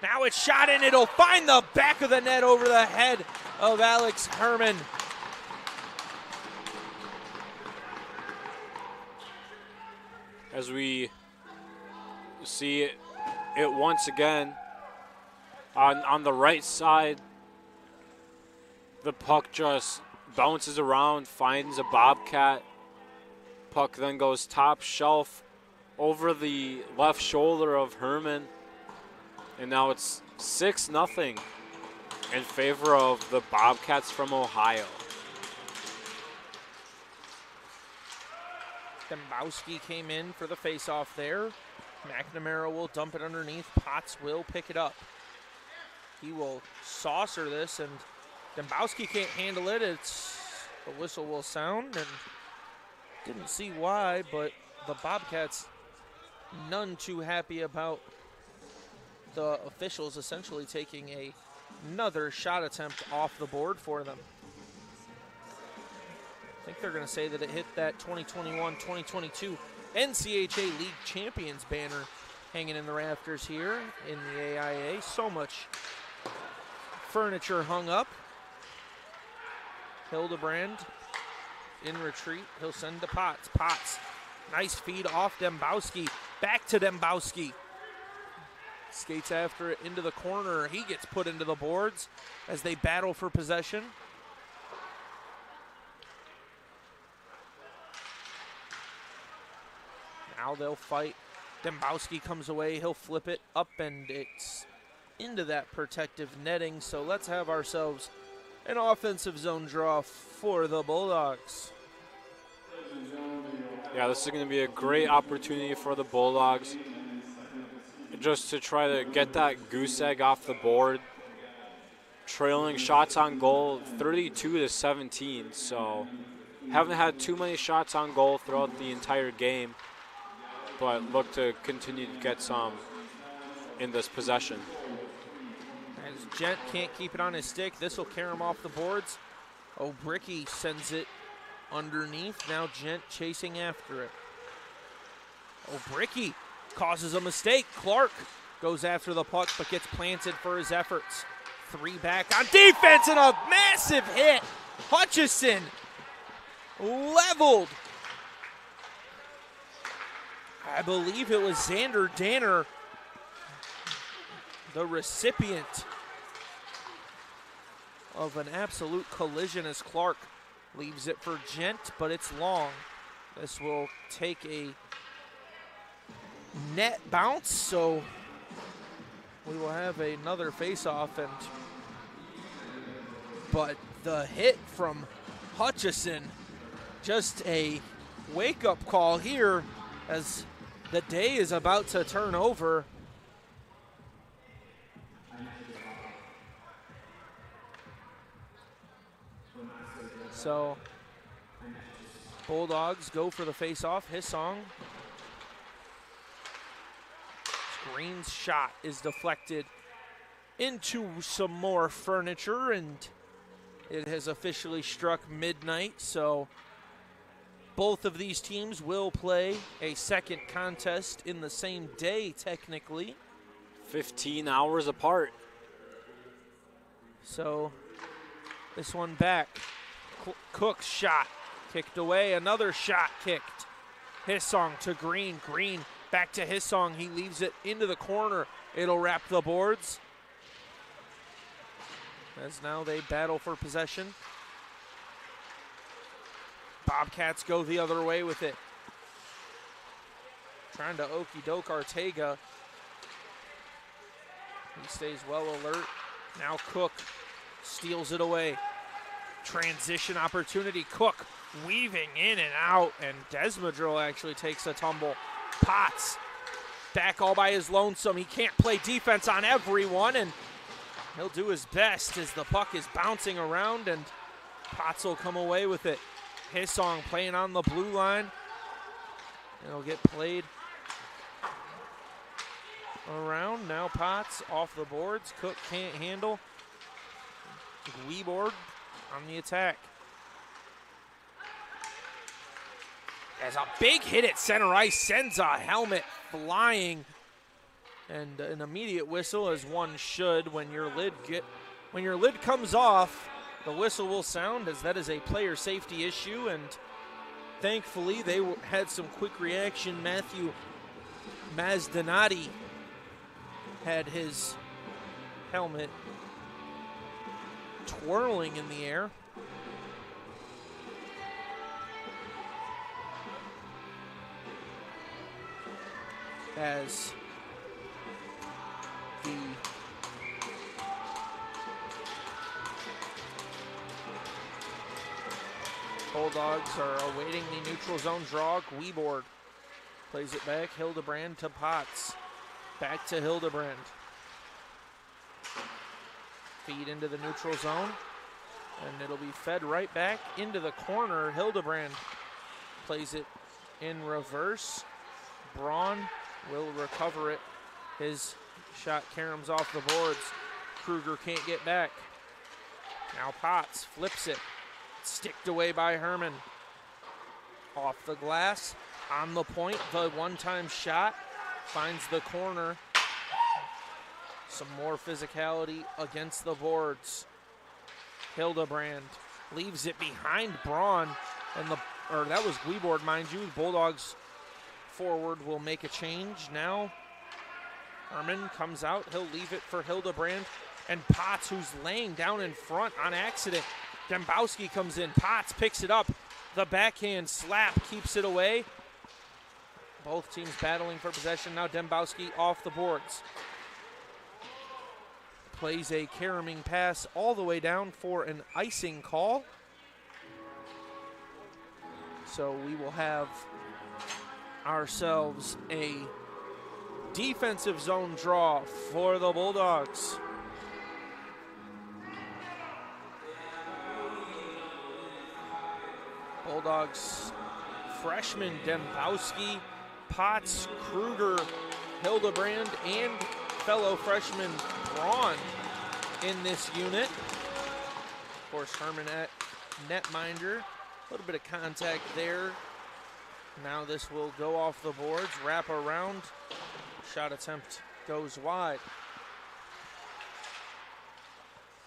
Now it's shot and it'll find the back of the net over the head of Alex Herman. As we see it once again on the right side, the puck just bounces around, finds a Bobcat. Puck then goes top shelf over the left shoulder of Herman. And now it's 6-0 in favor of the Bobcats from Ohio. Dembowski came in for the faceoff there. McNamara will dump it underneath. Potts will pick it up. He will saucer this, and Dembowski can't handle it. The whistle will sound, and didn't see why, but the Bobcats none too happy about the officials essentially taking another shot attempt off the board for them. I think they're going to say that it hit that 2021-2022 NCHA League Champions banner hanging in the rafters here in the AIA. So much furniture hung up. Hildebrand in retreat. He'll send to Potts. Potts, nice feed off Dembowski. Back to Dembowski. Skates after it into the corner. He gets put into the boards as they battle for possession. Now they'll fight. Dembowski comes away. He'll flip it up, and it's into that protective netting. So let's have ourselves an offensive zone draw for the Bulldogs. Yeah, this is going to be a great opportunity for the Bulldogs just to try to get that goose egg off the board. Trailing shots on goal 32-17, so haven't had too many shots on goal throughout the entire game, but look to continue to get some in this possession. As Gent can't keep it on his stick, this will carry him off the boards. O'Bricky sends it underneath. Now Gent chasing after it. O'Bricky causes a mistake. Clark goes after the puck but gets planted for his efforts. 3 back on defense and a massive hit. Hutchison leveled. I believe it was Xander Danner the recipient of an absolute collision as Clark leaves it for Gent, but it's long. This will take a net bounce, so we will have another face-off. But the hit from Hutchison, just a wake-up call here as the day is about to turn over. So Bulldogs go for the face-off. Hissong. Green's shot is deflected into some more furniture, and it has officially struck midnight. So both of these teams will play a second contest in the same day, technically. 15 hours apart. So this one back. Cook's shot kicked away. Another shot kicked. Hissong to Green. Green back to Hissong. He leaves it into the corner. It'll wrap the boards. As now they battle for possession. Bobcats go the other way with it. Trying to okey-doke Ortega. He stays well alert. Now Cook steals it away. Transition opportunity. Cook weaving in and out, and Desmadrill actually takes a tumble. Potts back all by his lonesome. He can't play defense on everyone, and he'll do his best as the puck is bouncing around, and Potts will come away with it. Hissong playing on the blue line. It'll get played around. Now Potts off the boards. Cook can't handle. Weeboard on the attack. As a big hit at center ice sends a helmet flying, and an immediate whistle, as one should when your lid comes off. The whistle will sound, as that is a player safety issue, and thankfully they had some quick reaction. Matthew Mazdanati had his helmet twirling in the air. As the Bulldogs are awaiting the neutral zone draw. Weeboard plays it back. Hildebrand to Potts. Back to Hildebrand. Feed into the neutral zone, and it'll be fed right back into the corner. Hildebrand plays it in reverse. Braun will recover it. His shot caroms off the boards. Kruger can't get back. Now Potts flips it. Sticked away by Herman. Off the glass, on the point, the one-time shot finds the corner. Some more physicality against the boards. Hildebrand leaves it behind Braun, and that was Weeboard, mind you. Bulldogs forward will make a change now. Herman comes out. He'll leave it for Hildebrand and Potts, who's laying down in front on accident. Dembowski comes in. Potts picks it up. The backhand slap keeps it away. Both teams battling for possession. Now Dembowski off the boards. Plays a caroming pass all the way down for an icing call. So we will have ourselves a defensive zone draw for the Bulldogs. Bulldogs freshman Dembowski, Potts, Kruger, Hildebrand, and fellow freshman Braun in this unit. Of course, Herman at netminder. A little bit of contact there. Now this will go off the boards, wrap around. Shot attempt goes wide.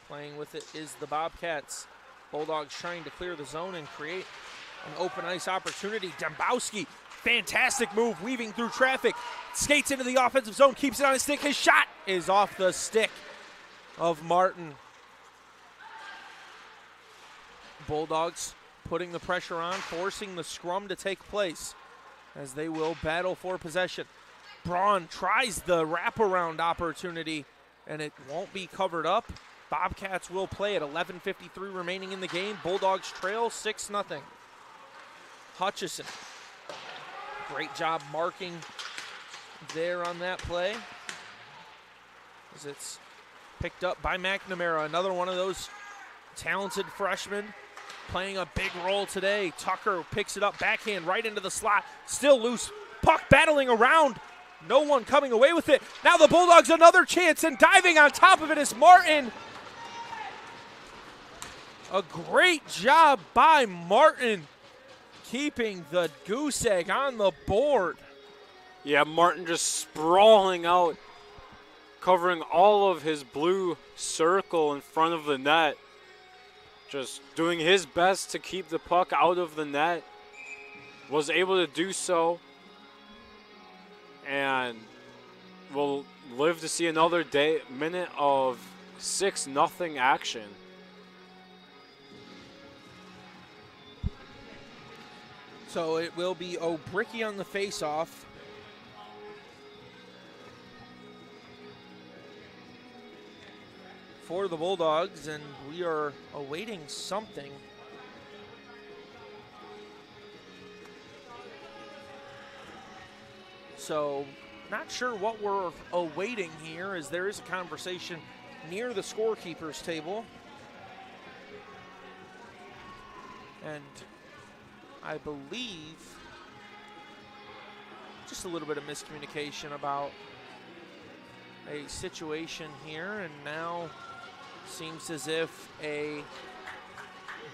Playing with it is the Bobcats. Bulldogs trying to clear the zone and create an open ice opportunity. Dembowski Fantastic move, weaving through traffic. Skates into the offensive zone, keeps it on his stick. His shot is off the stick of Martin. Bulldogs putting the pressure on, forcing the scrum to take place as they will battle for possession. Braun tries the wraparound opportunity, and it won't be covered up. Bobcats will play at 11:53 remaining in the game. Bulldogs trail 6-0. Hutchison, great job marking there on that play as it's picked up by McNamara, another one of those talented freshmen playing a big role today. Tucker picks it up, backhand right into the slot, still loose, puck battling around, no one coming away with it. Now the Bulldogs another chance, and diving on top of it is Martin. A great job by Martin keeping the goose egg on the board. Yeah, Martin just sprawling out, covering all of his blue circle in front of the net. Just doing his best to keep the puck out of the net. Was able to do so. And we'll live to see another minute of 6-0 action. So it will be O'Bricky on the face-off. For the Bulldogs, and we are awaiting something. So not sure what we're awaiting here, as there is a conversation near the scorekeeper's table. And I believe just a little bit of miscommunication about a situation here, and now seems as if a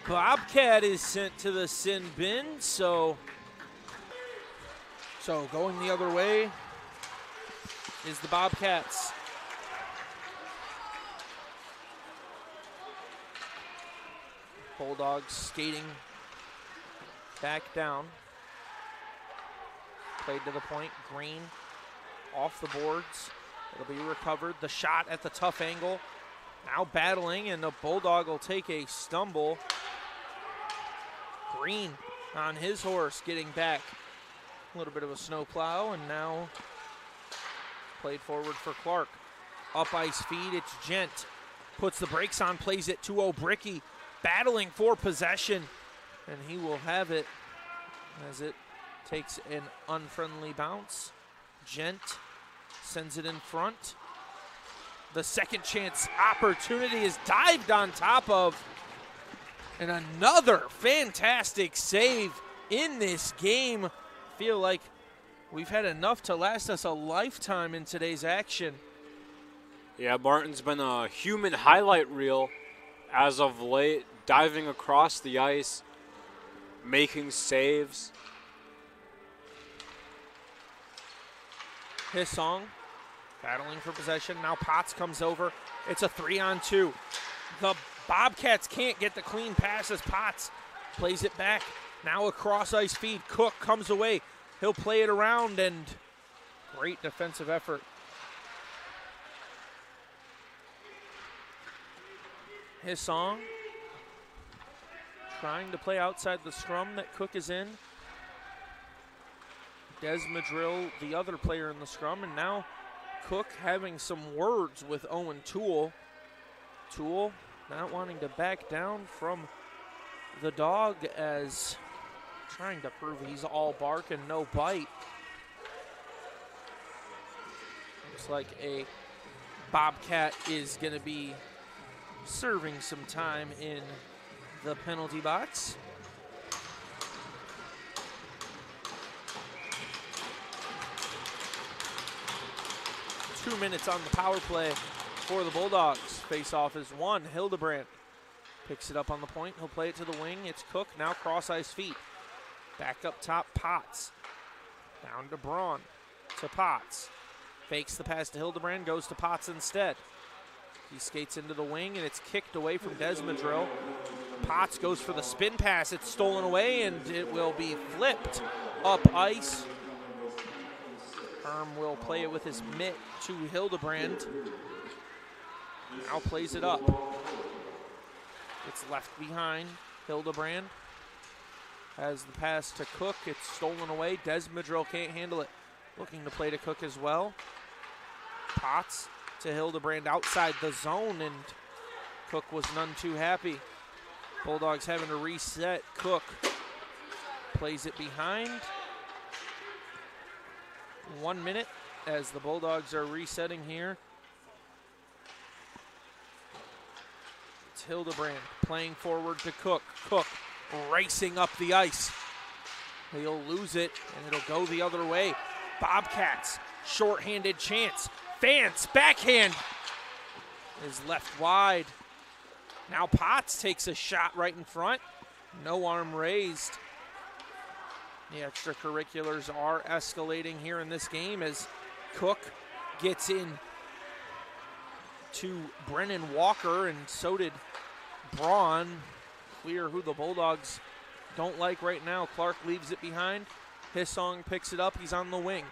Bobcat is sent to the sin bin, so going the other way is the Bobcats. Bulldogs skating back down. Played to the point. Green off the boards. It'll be recovered. The shot at the tough angle. Now battling, and the Bulldog will take a stumble. Green on his horse getting back. A little bit of a snow plow, and now played forward for Clark. Up ice feed, it's Gent. Puts the brakes on, plays it to O'Bricky. Battling for possession, and he will have it as it takes an unfriendly bounce. Gent sends it in front. The second chance opportunity is dived on top of. And another fantastic save in this game. Feel like we've had enough to last us a lifetime in today's action. Yeah, Martin's been a human highlight reel as of late, diving across the ice, making saves. Hissong battling for possession. Now Potts comes over. It's a 3-on-2. The Bobcats can't get the clean pass as Potts plays it back. Now a cross ice feed. Cook comes away. He'll play it around, and great defensive effort. Hissong trying to play outside the scrum that Cook is in. Des Madrill, the other player in the scrum, and now Cook having some words with Owen Toole. Toole not wanting to back down from the dog, as trying to prove he's all bark and no bite. Looks like a Bobcat is going to be serving some time in the penalty box. Two minutes on the power play for the Bulldogs. Face-off is one. Hildebrandt picks it up on the point. He'll play it to the wing. It's Cook. Now cross-ice feet. Back up top, Potts. Down to Braun. To Potts. Fakes the pass to Hildebrandt. Goes to Potts instead. He skates into the wing, and it's kicked away from Des Madrill. Potts goes for the spin pass. It's stolen away, and it will be flipped up ice. Herm will play it with his mitt to Hildebrand. Now plays it up. It's left behind. Hildebrand has the pass to Cook. It's stolen away. Desmadrill can't handle it. Looking to play to Cook as well. Potts to Hildebrand outside the zone, and Cook was none too happy. Bulldogs having to reset. Cook plays it behind. 1 minute as the Bulldogs are resetting here. It's Hildebrand playing forward to Cook. Cook racing up the ice. He'll lose it, and it'll go the other way. Bobcats, shorthanded chance. Fans, backhand is left wide. Now Potts takes a shot right in front. No arm raised. The extracurriculars are escalating here in this game as Cook gets in to Brennan Walker, and so did Braun. Clear who the Bulldogs don't like right now. Clark leaves it behind. Hissong picks it up. He's on the wing.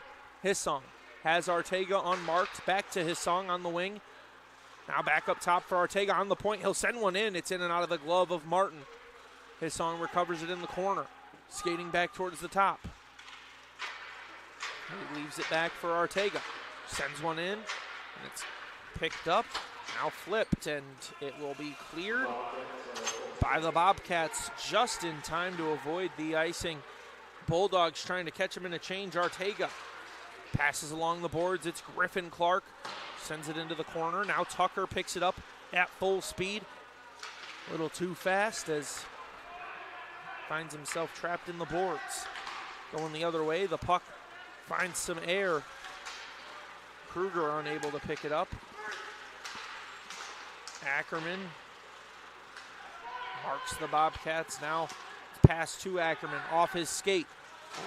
Hissong has Arteaga unmarked. Back to Hissong on the wing. Now back up top for Arteaga on the point. He'll send one in. It's in and out of the glove of Martin. Hissong recovers it in the corner. Skating back towards the top. He leaves it back for Arteaga. Sends one in, and it's picked up, now flipped, and it will be cleared by the Bobcats just in time to avoid the icing. Bulldogs trying to catch him in a change. Arteaga passes along the boards. It's Griffin Clark. Sends it into the corner. Now Tucker picks it up at full speed. A little too fast as finds himself trapped in the boards. Going the other way, the puck finds some air. Kruger unable to pick it up. Ackerman marks the Bobcats. Now pass to Ackerman off his skate,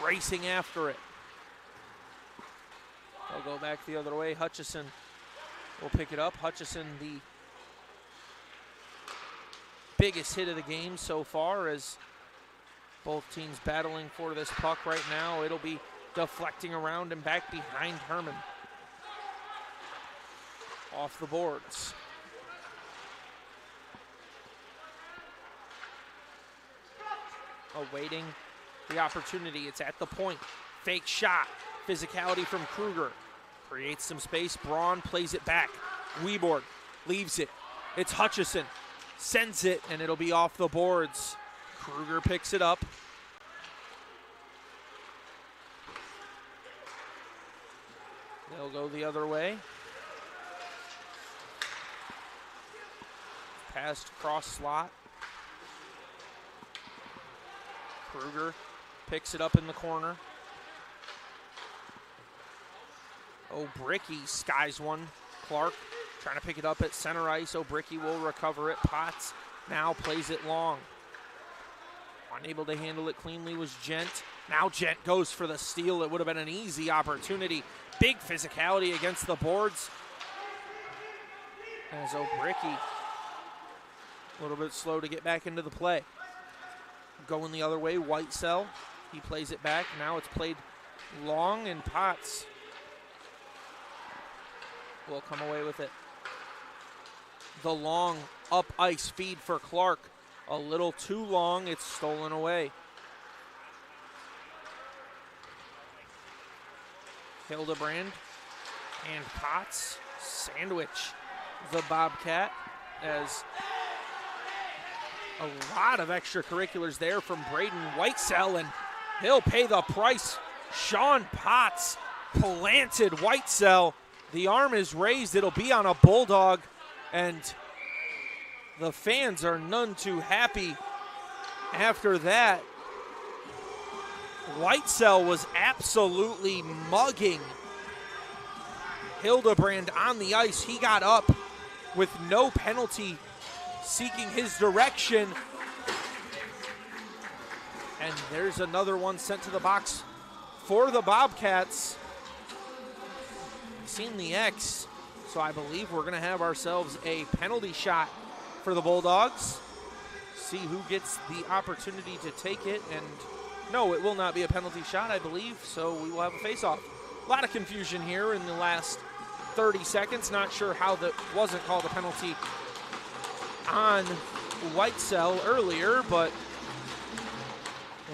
racing after it. They'll go back the other way. Hutchison will pick it up. Hutchison, the biggest hit of the game so far, as both teams battling for this puck right now. It'll be deflecting around and back behind Herman. Off the boards. Awaiting the opportunity. It's at the point. Fake shot. Physicality from Kruger. Creates some space. Braun plays it back. Weborg leaves it. It's Hutchison. Sends it, and it'll be off the boards. Kruger picks it up. They'll go the other way. Passed cross slot. Kruger picks it up in the corner. O'Bricky skies one. Clark trying to pick it up at center ice. O'Bricky will recover it. Potts now plays it long. Unable to handle it cleanly was Gent. Now Gent goes for the steal. It would have been an easy opportunity. Big physicality against the boards. As O'Bricky a little bit slow to get back into the play. Going the other way, Whitesell. He plays it back. Now it's played long, and Potts will come away with it. The long up ice feed for Clark. A little too long. It's stolen away. Hildebrand and Potts sandwich the Bobcat, as a lot of extracurriculars there from Braden Whitesell, and he'll pay the price. Sean Potts planted Whitesell. The arm is raised. It'll be on a Bulldog, and the fans are none too happy after that. Whitesell was absolutely mugging Hildebrand on the ice. He got up with no penalty, seeking his direction. And there's another one sent to the box for the Bobcats. Seen the X, so I believe we're going to have ourselves a penalty shot for the Bulldogs. see who gets the opportunity to take it. And no, it will not be a penalty shot, I believe, so we will have a face-off. A lot of confusion here in the last 30 seconds. Not sure how that wasn't called a penalty on Whitesell earlier, but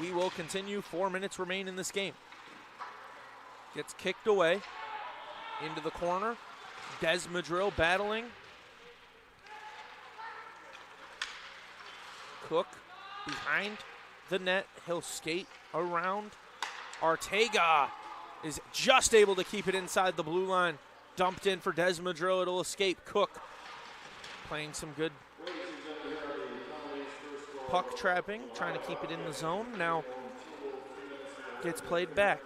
we will continue. 4 minutes remain in this game. Gets kicked away into the corner. Desmadrill battling. Cook behind the net. He'll skate around. Arteaga is just able to keep it inside the blue line. Dumped in for Desmadrill. It'll escape. Cook playing some good puck trapping, trying to keep it in the zone. Now gets played back.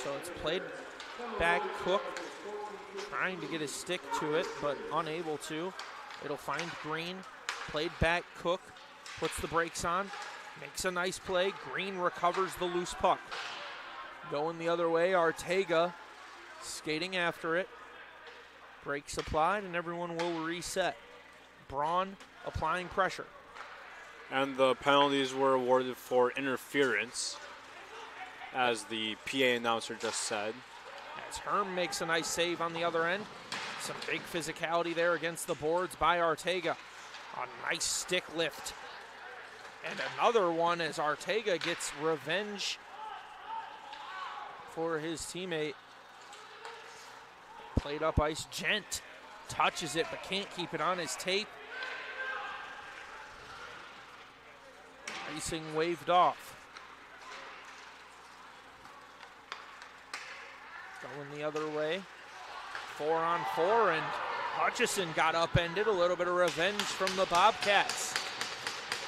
So it's played back. Cook trying to get his stick to it, but unable to. It'll find Green. Played back. Cook puts the brakes on. Makes a nice play. Green recovers the loose puck. Going the other way, Arteaga skating after it. Brakes applied, and everyone will reset. Braun applying pressure. And the penalties were awarded for interference, as the PA announcer just said. As Herm makes a nice save on the other end. Some big physicality there against the boards by Arteaga. A nice stick lift. And another one as Arteaga gets revenge for his teammate. Played up ice. Gent touches it but can't keep it on his tape. Icing waved off. Going the other way. 4-on-4, and Hutchison got upended. A little bit of revenge from the Bobcats.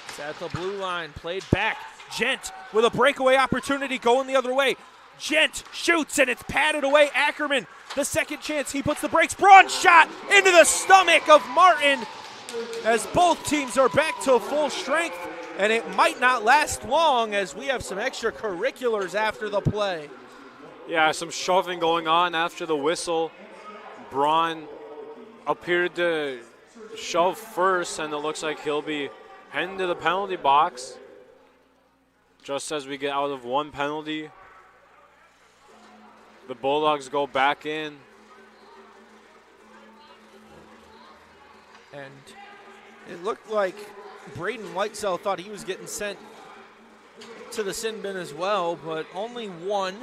It's at the blue line, played back. Gent with a breakaway opportunity going the other way. Gent shoots, and it's patted away. Ackerman, the second chance, he puts the brakes. Braun shot into the stomach of Martin as both teams are back to full strength, and it might not last long as we have some extracurriculars after the play. Yeah, some shoving going on after the whistle. Braun appeared to shove first, and it looks like he'll be heading to the penalty box just as we get out of one penalty. The Bulldogs go back in. And it looked like Braden Whitesell thought he was getting sent to the sin bin as well, but only one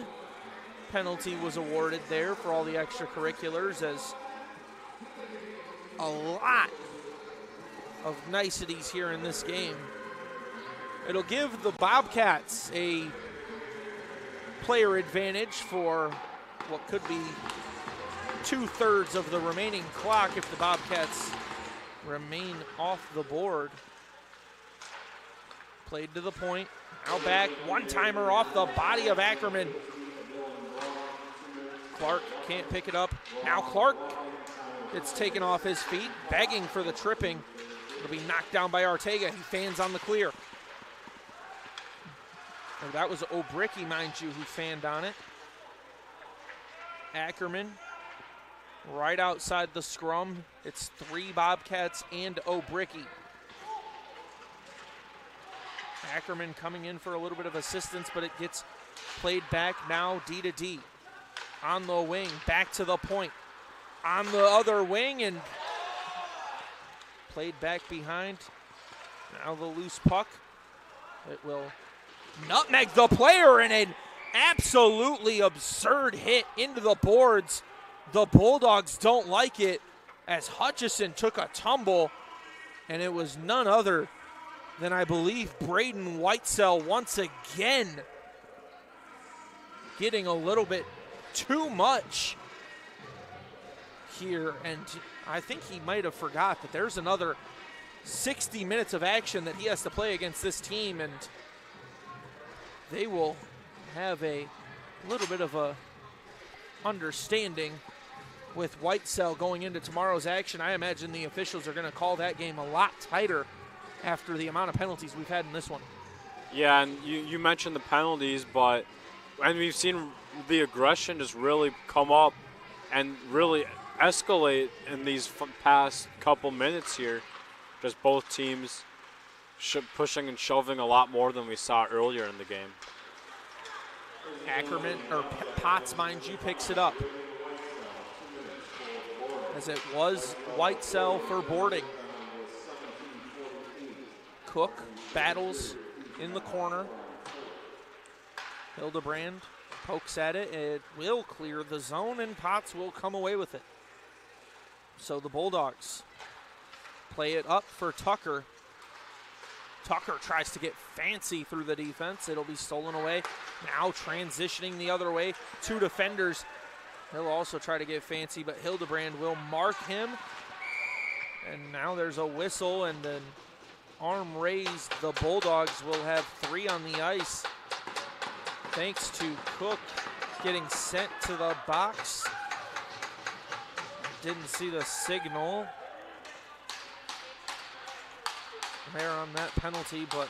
penalty was awarded there for all the extracurriculars, as a lot of niceties here in this game. It'll give the Bobcats a player advantage for what could be 2/3 of the remaining clock if the Bobcats remain off the board. Played to the point. Now back. One-timer off the body of Ackerman. Clark can't pick it up. Now Clark gets taken off his feet, begging for the tripping. It'll be knocked down by Arteaga. He fans on the clear. And that was O'Bricky, mind you, who fanned on it. Ackerman right outside the scrum. It's 3 Bobcats and O'Bricky. Ackerman coming in for a little bit of assistance, but it gets played back now D to D. On the wing, back to the point. On the other wing, and played back behind. Now the loose puck. It will nutmeg the player, and an absolutely absurd hit into the boards. The Bulldogs don't like it as Hutchison took a tumble, and it was none other than, I believe, Braden Whitesell once again getting a little bit too much here, and I think he might have forgot that there's another 60 minutes of action that he has to play against this team, and they will have a little bit of a understanding with Whitesell going into tomorrow's action. I imagine the officials are going to call that game a lot tighter after the amount of penalties we've had in this one. Yeah, and you mentioned the penalties, but And we've seen the aggression just really come up and really escalate in these past couple minutes here. Just both teams pushing and shoving a lot more than we saw earlier in the game. Ackerman, or Potts, mind you, picks it up. As it was Whitesell for boarding. Cook battles in the corner. Hildebrand pokes at it. It will clear the zone, and Potts will come away with it. So the Bulldogs play it up for Tucker. Tucker tries to get fancy through the defense. It'll be stolen away. Now transitioning the other way. Two defenders. He'll also try to get fancy, but Hildebrand will mark him. And now there's a whistle and an arm raised. The Bulldogs will have 3 on the ice. Thanks to Cook getting sent to the box. Didn't see the signal there on that penalty, but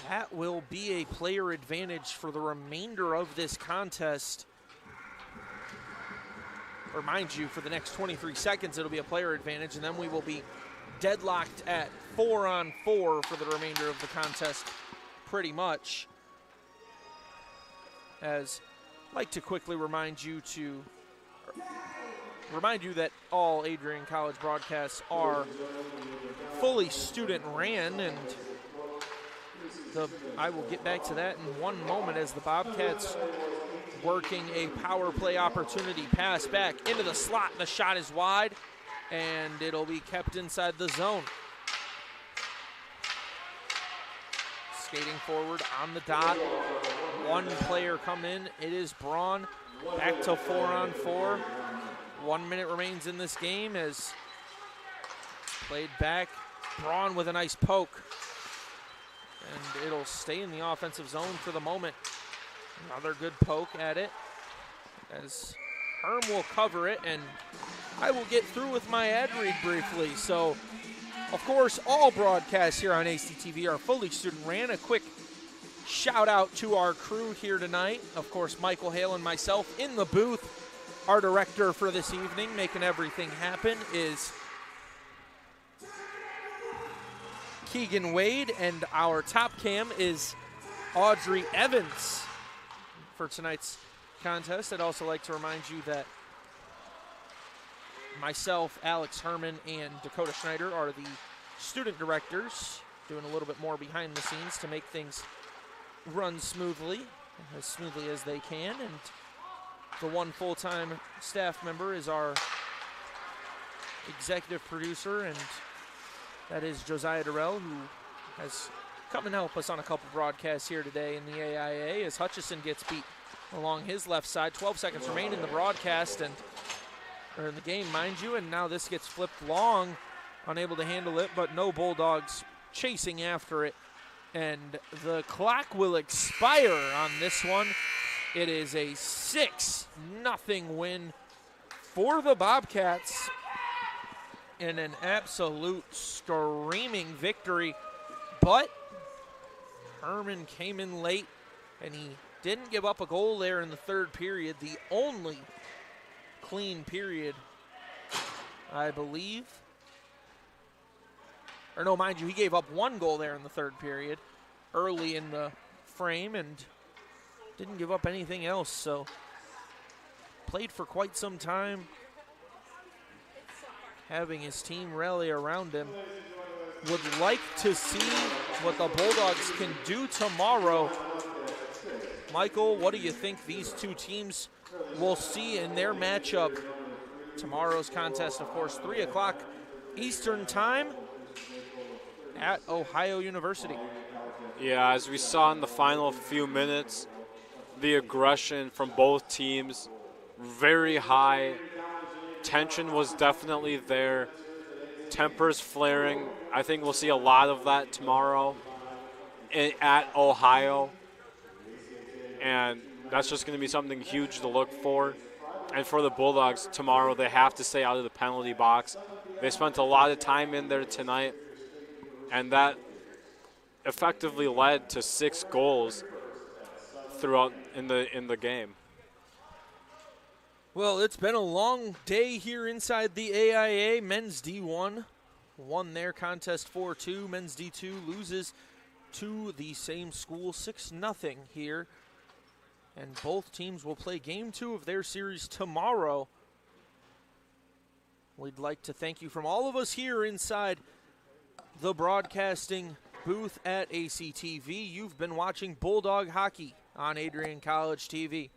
that will be a player advantage for the remainder of this contest. Remind you, for the next 23 seconds, it'll be a player advantage, and then we will be deadlocked at 4-on-4 for the remainder of the contest, pretty much. As I'd like to quickly remind you that all Adrian College broadcasts are fully student ran, and I will get back to that in one moment as the Bobcats working a power play opportunity pass back into the slot. The shot is wide, and it'll be kept inside the zone. Skating forward on the dot. One player come in. It is Braun. Back to 4-on-4. 1 minute remains in this game as played back. Braun with a nice poke. And it'll stay in the offensive zone for the moment. Another good poke at it as Herm will cover it, and I will get through with my ad read briefly. So, of course, all broadcasts here on ACTV are fully student ran. A quick shout out to our crew here tonight. Of course, Michael Hale and myself in the booth. Our director for this evening, making everything happen, is Keegan Wade, and our top cam is Audrey Evans for tonight's contest. I'd also like to remind you that myself, Alex Herman, and Dakota Schneider are the student directors, doing a little bit more behind the scenes to make things run smoothly, as smoothly as they can. And the one full-time staff member is our executive producer, and that is Josiah Durrell, who has come and help us on a couple broadcasts here today in the AIA as Hutchison gets beat along his left side. 12 seconds remain in the broadcast, or in the game, mind you, and now this gets flipped long, unable to handle it, but no Bulldogs chasing after it, and the clock will expire on this one. It is a 6-0 win for the Bobcats in an absolute screaming victory, but Herman came in late, and he didn't give up a goal there in the third period, the only clean period, I believe. Or no, mind you, he gave up one goal there in the third period early in the frame and didn't give up anything else, so played for quite some time, having his team rally around him. Would like to see what the Bulldogs can do tomorrow. Michael, what do you think these two teams will see in their matchup? Tomorrow's contest, of course, 3 o'clock Eastern time at Ohio University. Yeah, as we saw in the final few minutes, the aggression from both teams, very high. Tension was definitely there. Tempers flaring. I think we'll see a lot of that tomorrow at Ohio. And that's just going to be something huge to look for. And for the Bulldogs tomorrow, they have to stay out of the penalty box. They spent a lot of time in there tonight, and that effectively led to 6 goals. throughout in the game. Well, it's been a long day here inside the AIA. Men's D1 won their contest 4-2. Men's D2 loses to the same school 6-0 here. And both teams will play game 2 of their series tomorrow. We'd like to thank you from all of us here inside the broadcasting booth at ACTV. You've been watching Bulldog Hockey on Adrian College TV.